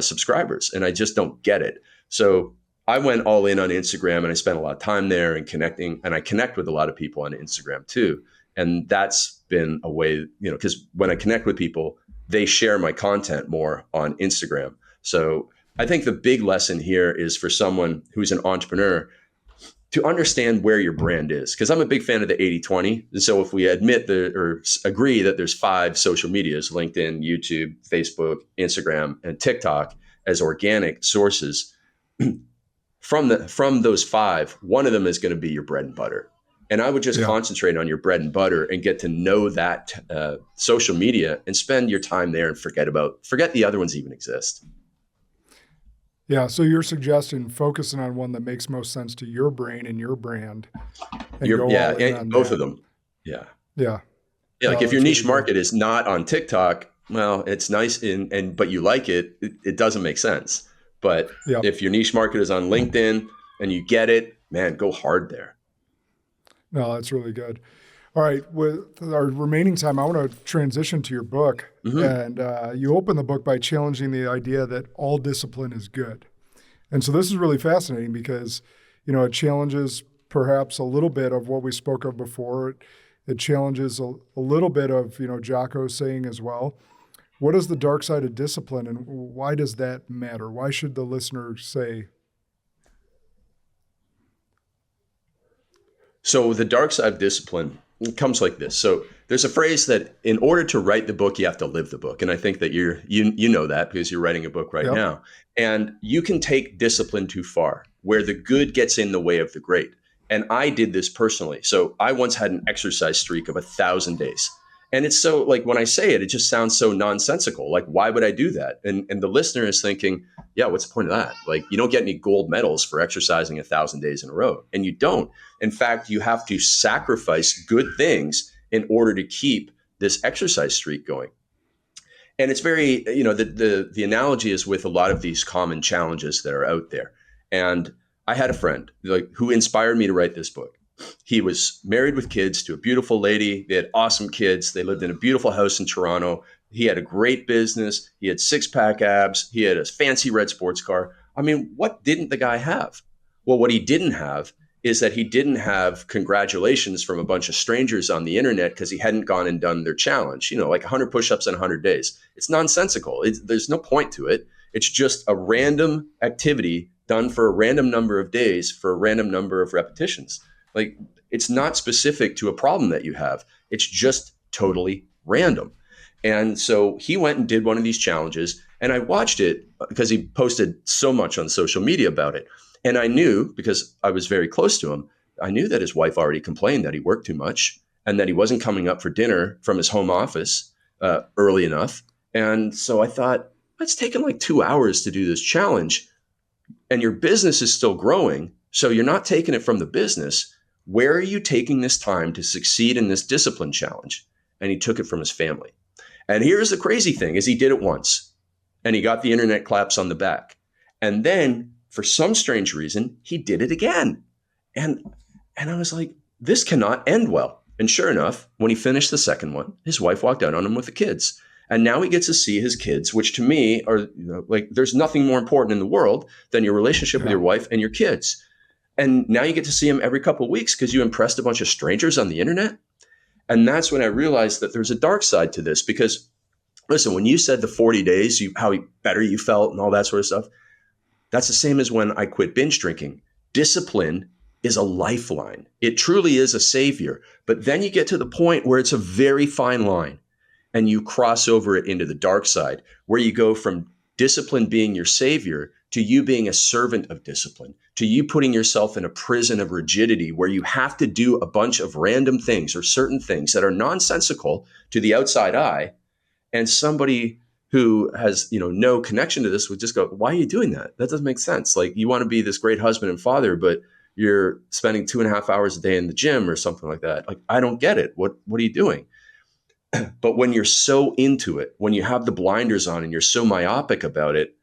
subscribers, and I just don't get it. So I went all in on Instagram, and I spent a lot of time there and connecting, and I connect with a lot of people on Instagram too. And that's been a way, because when I connect with people, they share my content more on Instagram. So I think the big lesson here is for someone who's an entrepreneur to understand where your brand is. Because I'm a big fan of the 80-20. So if we admit or agree that there's 5 social medias, LinkedIn, YouTube, Facebook, Instagram, and TikTok as organic sources, from those 5, one of them is going to be your bread and butter. And I would just concentrate on your bread and butter and get to know that social media and spend your time there and forget the other ones even exist. Yeah, so you're suggesting focusing on one that makes most sense to your brain and your brand. And both of them. Yeah. Yeah. Yeah, like if your niche market is not on TikTok, well, it's nice but you like it, it doesn't make sense. But if your niche market is on LinkedIn and you get it, man, go hard there. No, that's really good. All right, with our remaining time, I want to transition to your book. Mm-hmm. And you open the book by challenging the idea that all discipline is good. And so this is really fascinating because, it challenges perhaps a little bit of what we spoke of before. It challenges a little bit of, Jocko saying as well. What is the dark side of discipline, and why does that matter? Why should the listener say? So the dark side of discipline comes like this. So there's a phrase that in order to write the book, you have to live the book. And I think that you know that because you're writing a book right now. And you can take discipline too far, where the good gets in the way of the great. And I did this personally. So I once had an exercise streak of 1,000 days. And it's so, like, when I say it, it just sounds so nonsensical. Like, why would I do that? And the listener is thinking, yeah, what's the point of that? Like, you don't get any gold medals for exercising 1,000 days in a row. And you don't. In fact, you have to sacrifice good things in order to keep this exercise streak going. And it's very, the analogy is with a lot of these common challenges that are out there. And I had a friend who inspired me to write this book. He was married with kids to a beautiful lady. They had awesome kids. They lived in a beautiful house in Toronto. He had a great business. He had 6-pack abs. He had a fancy red sports car. I mean, what didn't the guy have? Well, what he didn't have is that he didn't have congratulations from a bunch of strangers on the internet because he hadn't gone and done their challenge, like 100 push-ups in 100 days. It's nonsensical. There's no point to it. It's just a random activity done for a random number of days for a random number of repetitions. Like, it's not specific to a problem that you have. It's just totally random. And so he went and did one of these challenges, and I watched it because he posted so much on social media about it. And I knew, because I was very close to him, I knew that his wife already complained that he worked too much and that he wasn't coming up for dinner from his home office early enough. And so I thought, it's taken like 2 hours to do this challenge, and your business is still growing. So you're not taking it from the business. Where are you taking this time to succeed in this discipline challenge? And he took it from his family. And here's the crazy thing is he did it once and he got the internet claps on the back. And then for some strange reason, he did it again. And I was like, this cannot end well. And sure enough, when he finished the second one, his wife walked out on him with the kids. And now he gets to see his kids, which to me are there's nothing more important in the world than your relationship with your wife and your kids. And now you get to see him every couple of weeks because you impressed a bunch of strangers on the internet. And that's when I realized that there's a dark side to this because, listen, when you said the 40 days, how better you felt and all that sort of stuff, That's the same as when I quit binge drinking. Discipline is a lifeline. It truly is a savior. But then you get to the point where it's a very fine line and you cross over it into the dark side, where you go from discipline being your savior to you being a servant of discipline, to you putting yourself in a prison of rigidity where you have to do a bunch of random things or certain things that are nonsensical to the outside eye. And somebody who has, no connection to this would just go, why are you doing that? That doesn't make sense. Like, you want to be this great husband and father, but you're spending 2.5 hours a day in the gym or something like that. Like, I don't get it. What are you doing? But when you're so into it, when you have the blinders on and you're so myopic about it,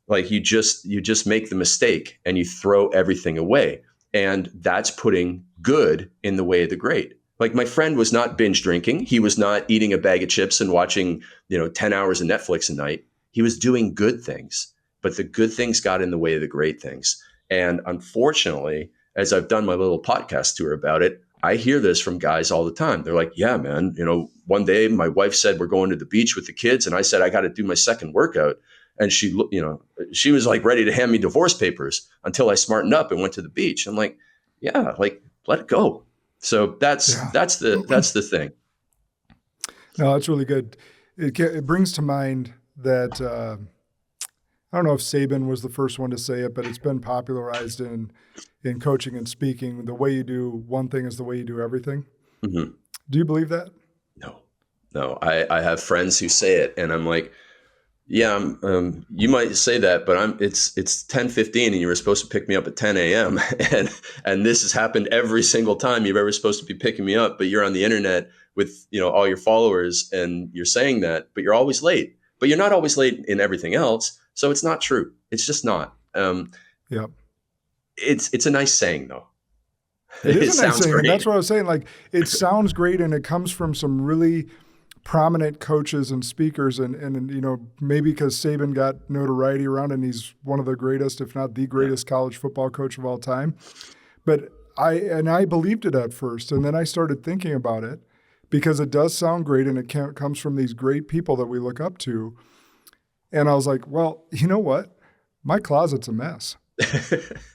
like you just make the mistake and you throw everything away. And that's putting good in the way of the great. Like, my friend was not binge drinking. He was not eating a bag of chips and watching, 10 hours of Netflix a night. He was doing good things, but the good things got in the way of the great things. And unfortunately, as I've done my little podcast tour about it, I hear this from guys all the time. They're like, yeah, man, one day my wife said we're going to the beach with the kids. And I said, I got to do my second workout. And she was like ready to hand me divorce papers until I smartened up and went to the beach. I'm like, yeah, like, let it go. So that's the thing. No, that's really good. It brings to mind that, I don't know if Saban was the first one to say it, but it's been popularized in coaching and speaking. The way you do one thing is the way you do everything. Mm-hmm. Do you believe that? No. I have friends who say it, and I'm like, yeah, you might say that, but it's 10:15 and you were supposed to pick me up at 10 a.m. and this has happened every single time you're ever supposed to be picking me up, but you're on the internet with, all your followers and you're saying that, but you're always late. But you're not always late in everything else. So it's not true. It's just not. Yeah. It's a nice saying, though. It is a nice saying. And that's what I was saying. Like, it sounds great, and it comes from some really prominent coaches and speakers, and maybe because Saban got notoriety around, and he's one of the greatest, if not the greatest, college football coach of all time. But I believed it at first, and then I started thinking about it because it does sound great, and it comes from these great people that we look up to. And I was like, well, you know what? My closet's a mess,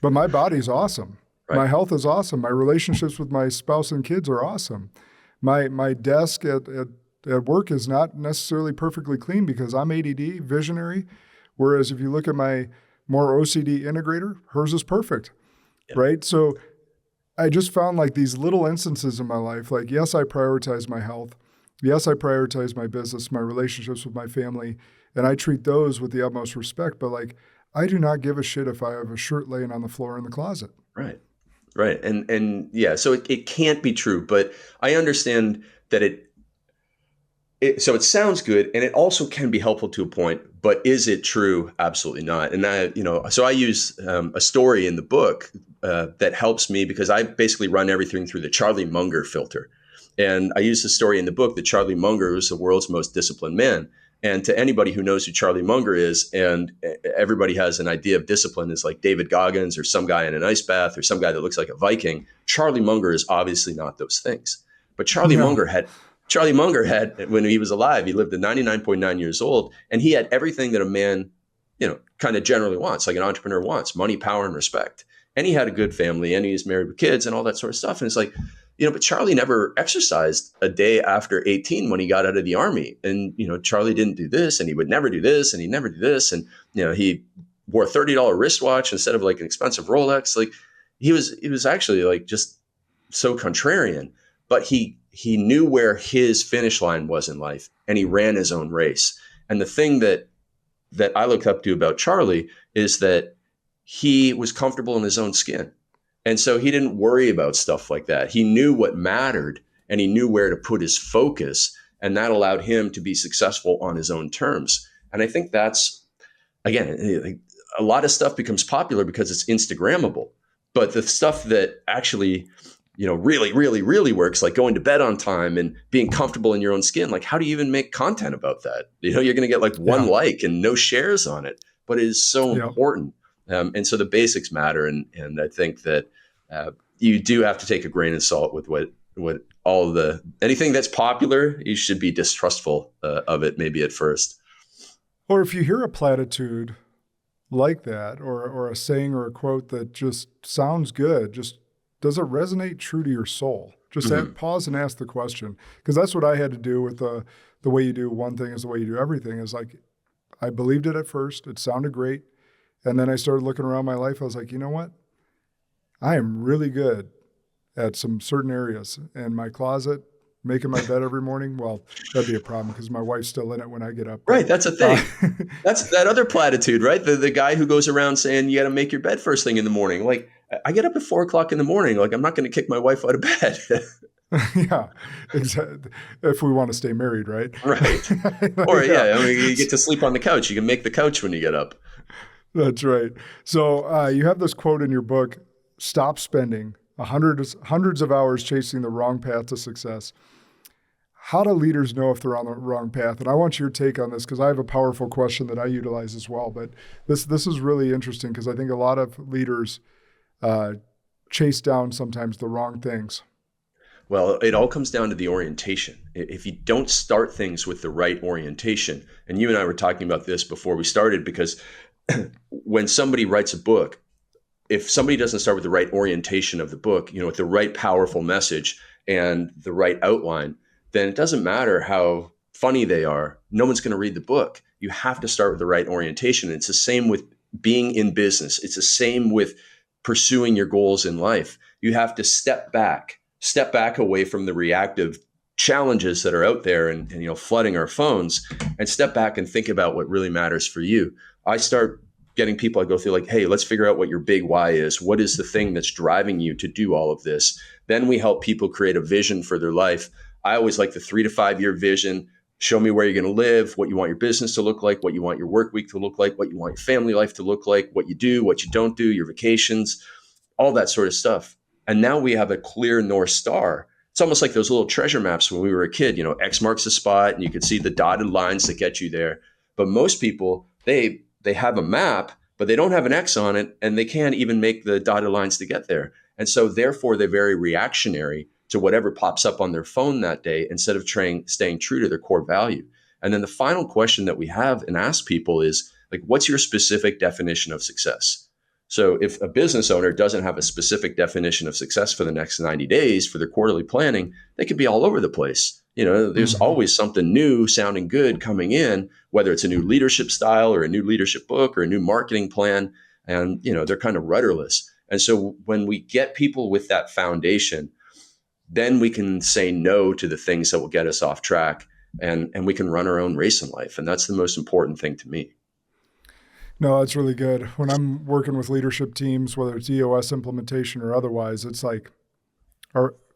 but my body's awesome. Right. My health is awesome. My relationships with my spouse and kids are awesome. My desk at work is not necessarily perfectly clean because I'm ADD, visionary. Whereas if you look at my more OCD integrator, hers is perfect, right? So I just found like these little instances in my life, like, yes, I prioritize my health. Yes, I prioritize my business, my relationships with my family, and I treat those with the utmost respect. But like, I do not give a shit if I have a shirt laying on the floor in the closet. Right. And yeah, so it can't be true, but I understand that so it sounds good, and it also can be helpful to a point, but is it true? Absolutely not. And so I use a story in the book that helps me because I basically run everything through the Charlie Munger filter. And I use the story in the book that Charlie Munger was the world's most disciplined man. And to anybody who knows who Charlie Munger is, and everybody has an idea of discipline is like David Goggins or some guy in an ice bath or some guy that looks like a Viking, Charlie Munger is obviously not those things. But Charlie Munger had, when he was alive, he lived to 99.9 years old, and he had everything that a man, kind of generally wants, like an entrepreneur wants: money, power, and respect. And he had a good family, and he was married with kids and all that sort of stuff. And it's like, but Charlie never exercised a day after 18 when he got out of the army. And, Charlie didn't do this, and he would never do this, and he never do this. And, he wore a $30 wristwatch instead of like an expensive Rolex. Like, he was actually like just so contrarian, but he knew where his finish line was in life, and he ran his own race. And the thing that I looked up to about Charlie is that he was comfortable in his own skin. And so he didn't worry about stuff like that. He knew what mattered, and he knew where to put his focus, and that allowed him to be successful on his own terms. And I think that's, again, a lot of stuff becomes popular because it's Instagrammable, but the stuff that actually, really, really, really works, like going to bed on time and being comfortable in your own skin. Like, how do you even make content about that? You're going to get like one like and no shares on it, but it is so important. And so the basics matter. And I think that you do have to take a grain of salt with what anything that's popular. You should be distrustful of it maybe at first. Or if you hear a platitude like that, or a saying or a quote that just sounds good, just does it resonate true to your soul? Just pause and ask the question, because that's what I had to do with the way you do one thing is the way you do everything. Is like, I believed it at first, it sounded great, and then I started looking around my life. I was like, you know what? I am really good at some certain areas. In my closet, making my bed every morning, well, that'd be a problem because my wife's still in it when I get up. Right, that's a thing. That's that other platitude, right? The guy who goes around saying you got to make your bed first thing in the morning. Like, I get up at 4:00 in the morning. Like, I'm not going to kick my wife out of bed. Yeah, exactly. If we want to stay married, right? Right. Or I mean, you get to sleep on the couch. You can make the couch when you get up. That's right. So you have this quote in your book: "Stop spending hundreds of hours chasing the wrong path to success." How do leaders know if they're on the wrong path? And I want your take on this because I have a powerful question that I utilize as well. But this is really interesting because I think a lot of leaders chase down sometimes the wrong things. Well, it all comes down to the orientation. If you don't start things with the right orientation, and you and I were talking about this before we started, because when somebody writes a book, if somebody doesn't start with the right orientation of the book, with the right powerful message and the right outline, then it doesn't matter how funny they are. No one's going to read the book. You have to start with the right orientation. It's the same with being in business. It's the same with pursuing your goals in life. You have to step back away from the reactive challenges that are out there and flooding our phones, and step back and think about what really matters for you. I start getting people, I go through like, hey, let's figure out what your big why is. What is the thing that's driving you to do all of this? Then we help people create a vision for their life. I always like the 3 to 5 year vision. Show me where you're going to live, what you want your business to look like, what you want your work week to look like, what you want your family life to look like, what you do, what you don't do, your vacations, all that sort of stuff. And now we have a clear North Star. It's almost like those little treasure maps when we were a kid, X marks the spot and you could see the dotted lines that get you there. But most people, they have a map, but they don't have an X on it, and they can't even make the dotted lines to get there. And so therefore they're very reactionary to whatever pops up on their phone that day instead of staying true to their core value. And then the final question that we have and ask people is like, what's your specific definition of success? So if a business owner doesn't have a specific definition of success for the next 90 days for their quarterly planning, they could be all over the place. There's always something new sounding good coming in, whether it's a new leadership style or a new leadership book or a new marketing plan, and they're kind of rudderless. And so when we get people with that foundation, then we can say no to the things that will get us off track, and we can run our own race in life. And that's the most important thing to me. No, that's really good. When I'm working with leadership teams, whether it's EOS implementation or otherwise, it's like,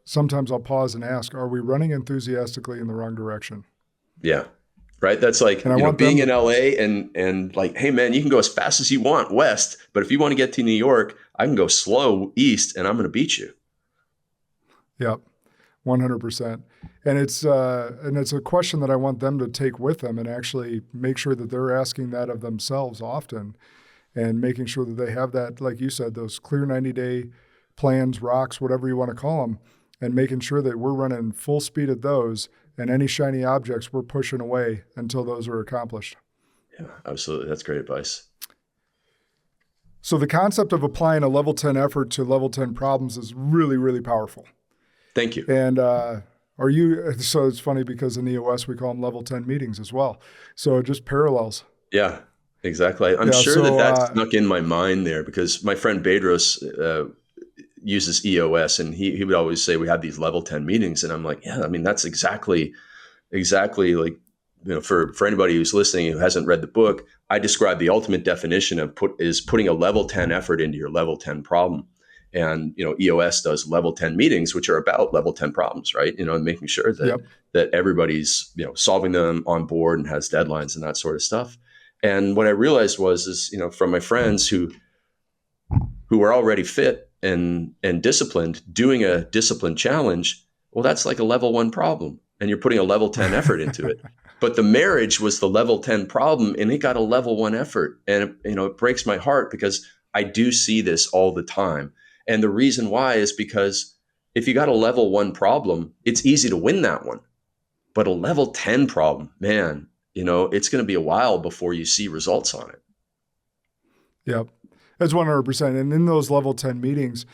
sometimes I'll pause and ask, are we running enthusiastically in the wrong direction? Yeah. Right. That's like, being in LA and like, hey man, you can go as fast as you want west, but if you want to get to New York, I can go slow east and I'm going to beat you. Yep. 100%. And it's a question that I want them to take with them and actually make sure that they're asking that of themselves often, and making sure that they have that, like you said, those clear 90-day plans, rocks, whatever you want to call them, and making sure that we're running full speed at those, and any shiny objects we're pushing away until those are accomplished. Yeah, absolutely. That's great advice. So the concept of applying a level 10 effort to level 10 problems is really, really powerful. Thank you. And so it's funny because in EOS, we call them level 10 meetings as well. So it just parallels. Yeah, exactly. I'm sure that snuck in my mind there because my friend Bedros uses EOS, and he would always say we have these level 10 meetings. And I'm like, yeah, I mean, that's exactly like, for anybody who's listening who hasn't read the book, I describe the ultimate definition of putting a level 10 effort into your level 10 problem. And, EOS does level 10 meetings, which are about level 10 problems, right? And making sure that everybody's, solving them on board and has deadlines and that sort of stuff. And what I realized was from my friends who are already fit and disciplined, doing a discipline challenge, well, that's like a level 1 problem. And you're putting a level 10 effort into it. But the marriage was the level 10 problem, and it got a level 1 effort. And, it breaks my heart because I do see this all the time. And the reason why is because if you got a level 1 problem, it's easy to win that one. But a level 10 problem, man, it's going to be a while before you see results on it. Yep. That's 100%. And in those level 10 meetings,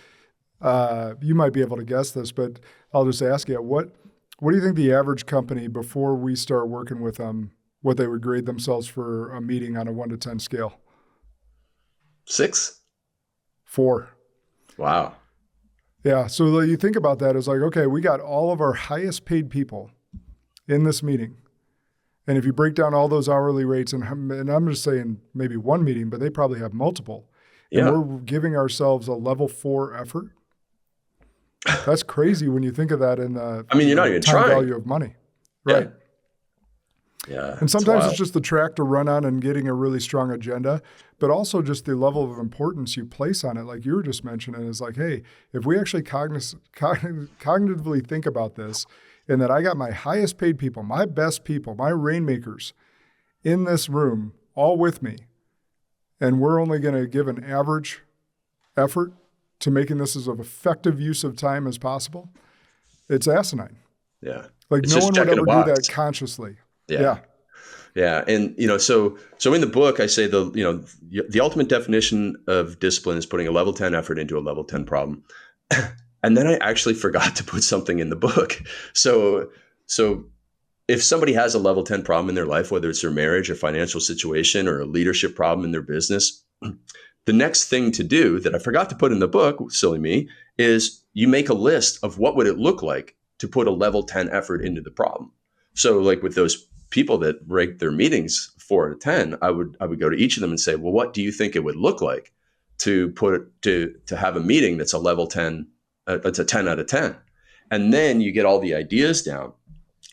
you might be able to guess this, but I'll just ask you, what do you think the average company, before we start working with them, what they would grade themselves for a meeting on a 1 to 10 scale? 6? 4. Wow. Yeah. So you think about that as like, okay, we got all of our highest paid people in this meeting. And if you break down all those hourly rates, and I'm just saying maybe one meeting, but they probably have multiple. And we're giving ourselves a level 4 effort. That's crazy when you think of that in the you're not even time trying. value of money. Right. Yeah. And sometimes it's just the track to run on and getting a really strong agenda, but also just the level of importance you place on it. Like you were just mentioning, is like, hey, if we actually cognitively think about this, and that I got my highest paid people, my best people, my rainmakers in this room, all with me, and we're only going to give an average effort to making this as an effective use of time as possible, it's asinine. Yeah. Like it's no one would ever do that consciously. Yeah. And, so in the book, I say the ultimate definition of discipline is putting a level 10 effort into a level 10 problem. And then I actually forgot to put something in the book. So if somebody has a level 10 problem in their life, whether it's their marriage or financial situation or a leadership problem in their business, the next thing to do that I forgot to put in the book, silly me, is you make a list of what would it look like to put a level 10 effort into the problem. So like with those people that rate their meetings 4 out of 10, I would go to each of them and say, well, what do you think it would look like to have a meeting that's a level 10, that's a 10 out of 10? And then you get all the ideas down,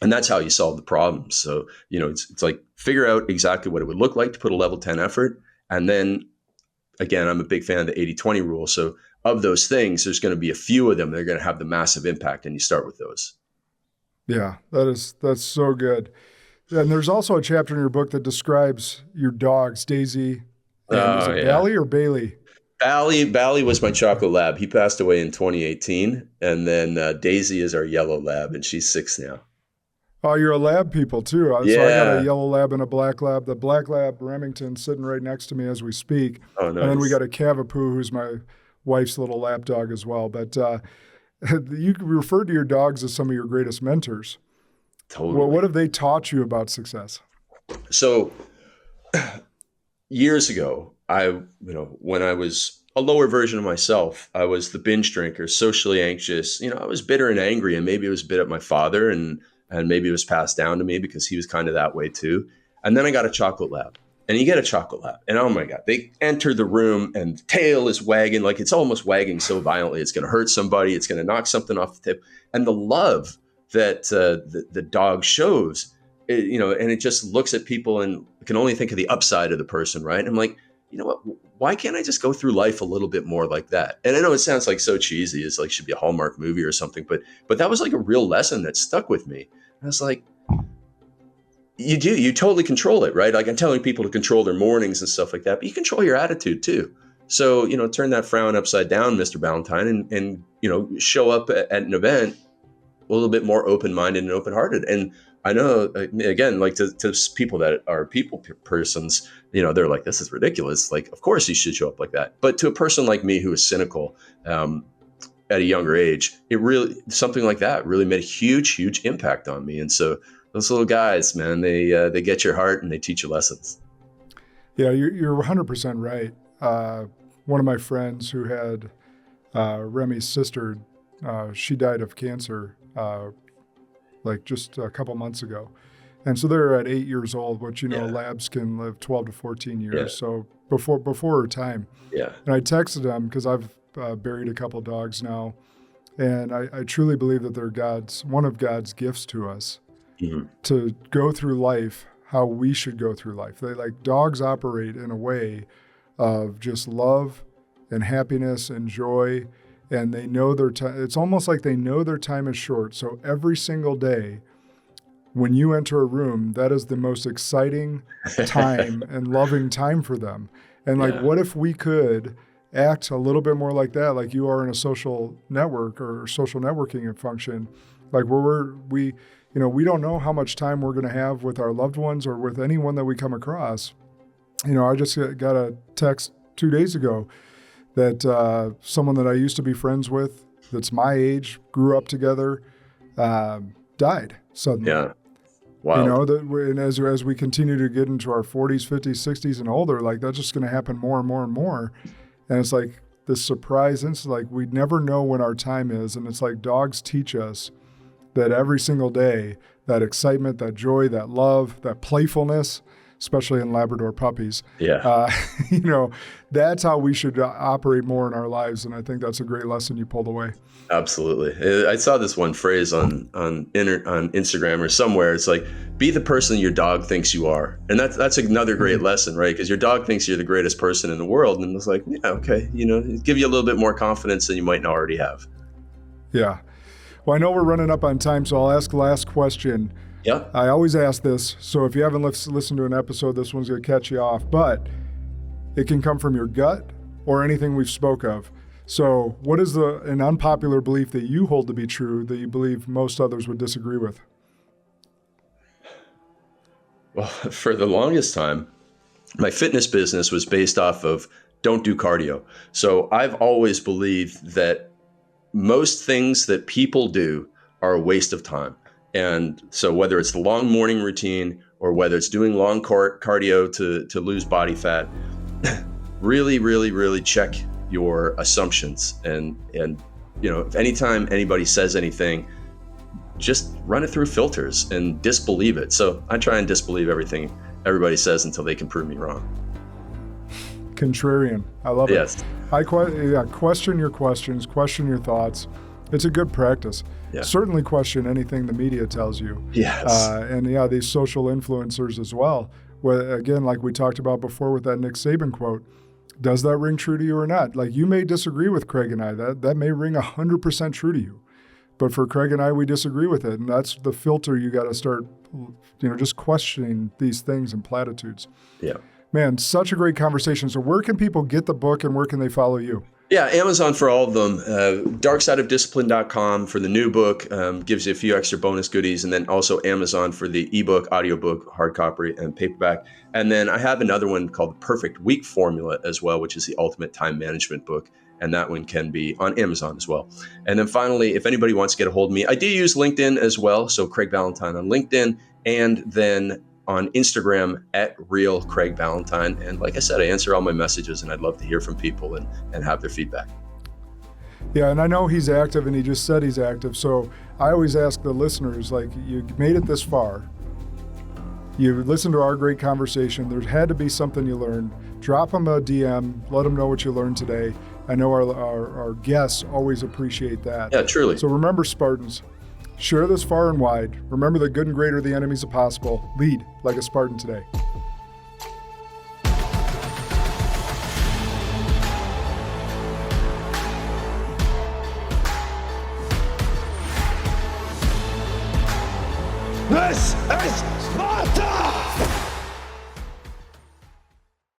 and that's how you solve the problem. So, it's like figure out exactly what it would look like to put a level 10 effort. And then again, I'm a big fan of the 80-20 rule. So of those things, there's going to be a few of them that are going to have the massive impact, and you start with those. Yeah, that's so good. And there's also a chapter in your book that describes your dogs, Daisy. Is it Bally or Bailey? Bally was my chocolate lab. He passed away in 2018. And then Daisy is our yellow lab, and she's 6 now. Oh, you're a lab people too. So I got a yellow lab and a black lab. The black lab, Remington, sitting right next to me as we speak. Oh, nice. And then we got a Cavapoo, who's my wife's little lap dog as well. But you referred to your dogs as some of your greatest mentors. Totally. Well, what have they taught you about success? So years ago, when I was a lower version of myself, I was the binge drinker, socially anxious. I was bitter and angry, and maybe it was a bit at my father, and maybe it was passed down to me because he was kind of that way too. And then I got a chocolate lab, and you get a chocolate lab, and oh my God, they enter the room and the tail is wagging, like it's almost wagging so violently, it's going to hurt somebody, it's going to knock something off the tip. And the love that the dog shows, and it just looks at people and can only think of the upside of the person, right? And I'm like, you know what? Why can't I just go through life a little bit more like that? And I know it sounds like so cheesy, it's like should be a Hallmark movie or something, but that was like a real lesson that stuck with me. And I was like, you totally control it, right? Like I'm telling people to control their mornings and stuff like that, but you control your attitude too. So, turn that frown upside down, Mr. Ballantyne, and show up at an event a little bit more open-minded and open-hearted. And I know, again, like to people that are people persons, they're like, this is ridiculous. Like, of course you should show up like that. But to a person like me who is cynical at a younger age, something like that really made a huge, huge impact on me. And so those little guys, man, they get your heart and they teach you lessons. Yeah, you're 100% right. One of my friends who had Remy's sister, she died of cancer like just a couple months ago. And so they're at 8 years old, which, labs can live 12 to 14 years. Yeah. So before her time. Yeah. And I texted them because I've buried a couple dogs now. And I truly believe that they're one of God's gifts to us to go through life how we should go through life. Dogs operate in a way of just love and happiness and joy. And they know their time. It's almost like they know their time is short. So every single day, when you enter a room, that is the most exciting time and loving time for them. And what if we could act a little bit more like that, like you are in a social network or social networking function, like where we don't know how much time we're going to have with our loved ones or with anyone that we come across. I just got a text 2 days ago that someone that I used to be friends with, that's my age, grew up together, died suddenly. Yeah. Wow. And as we continue to get into our 40s, 50s, 60s, and older, like that's just going to happen more and more and more. And it's like this surprise. And it's like we never know when our time is. And it's like dogs teach us that every single day, that excitement, that joy, that love, that playfulness, especially in Labrador puppies. Yeah. That's how we should operate more in our lives. And I think that's a great lesson you pulled away. Absolutely. I saw this one phrase on Instagram or somewhere. It's like, be the person your dog thinks you are. And that's another great lesson, right? Because your dog thinks you're the greatest person in the world. And it's like, yeah, okay. Give you a little bit more confidence than you might already have. Yeah. Well, I know we're running up on time, so I'll ask the last question. Yeah. I always ask this, so if you haven't listened to an episode, this one's going to catch you off, but it can come from your gut or anything we've spoke of. So what is an unpopular belief that you hold to be true that you believe most others would disagree with? Well, for the longest time, my fitness business was based off of don't do cardio. So I've always believed that most things that people do are a waste of time. And so whether it's the long morning routine or whether it's doing long cardio to lose body fat, really, really, really check your assumptions. And if anytime anybody says anything, just run it through filters and disbelieve it. So I try and disbelieve everything everybody says until they can prove me wrong. Contrarian. I love yes. it. Question your questions, question your thoughts. It's a good practice. Yeah. Certainly question anything the media tells you. Yes. These social influencers as well. Where, again, like we talked about before with that Nick Saban quote, does that ring true to you or not? Like, you may disagree with Craig and I. That may ring 100% true to you. But for Craig and I, we disagree with it. And that's the filter you got to start, just questioning these things and platitudes. Yeah. Man, such a great conversation. So where can people get the book and where can they follow you? Yeah, Amazon for all of them. Darksideofdiscipline.com for the new book, gives you a few extra bonus goodies. And then also Amazon for the ebook, audiobook, hard copy, and paperback. And then I have another one called The Perfect Week Formula as well, which is the ultimate time management book. And that one can be on Amazon as well. And then finally, if anybody wants to get a hold of me, I do use LinkedIn as well. So Craig Ballantyne on LinkedIn, and then on Instagram @Real Craig Ballantyne. And like I said, I answer all my messages and I'd love to hear from people and have their feedback. Yeah, and I know he's active and he just said he's active. So I always ask the listeners, like, you made it this far. You listened to our great conversation. There had to be something you learned. Drop them a DM. Let them know what you learned today. I know our guests always appreciate that. Yeah, truly. So remember, Spartans, share this far and wide. Remember that good and great are the enemies of possible. Lead like a Spartan today. This is Sparta!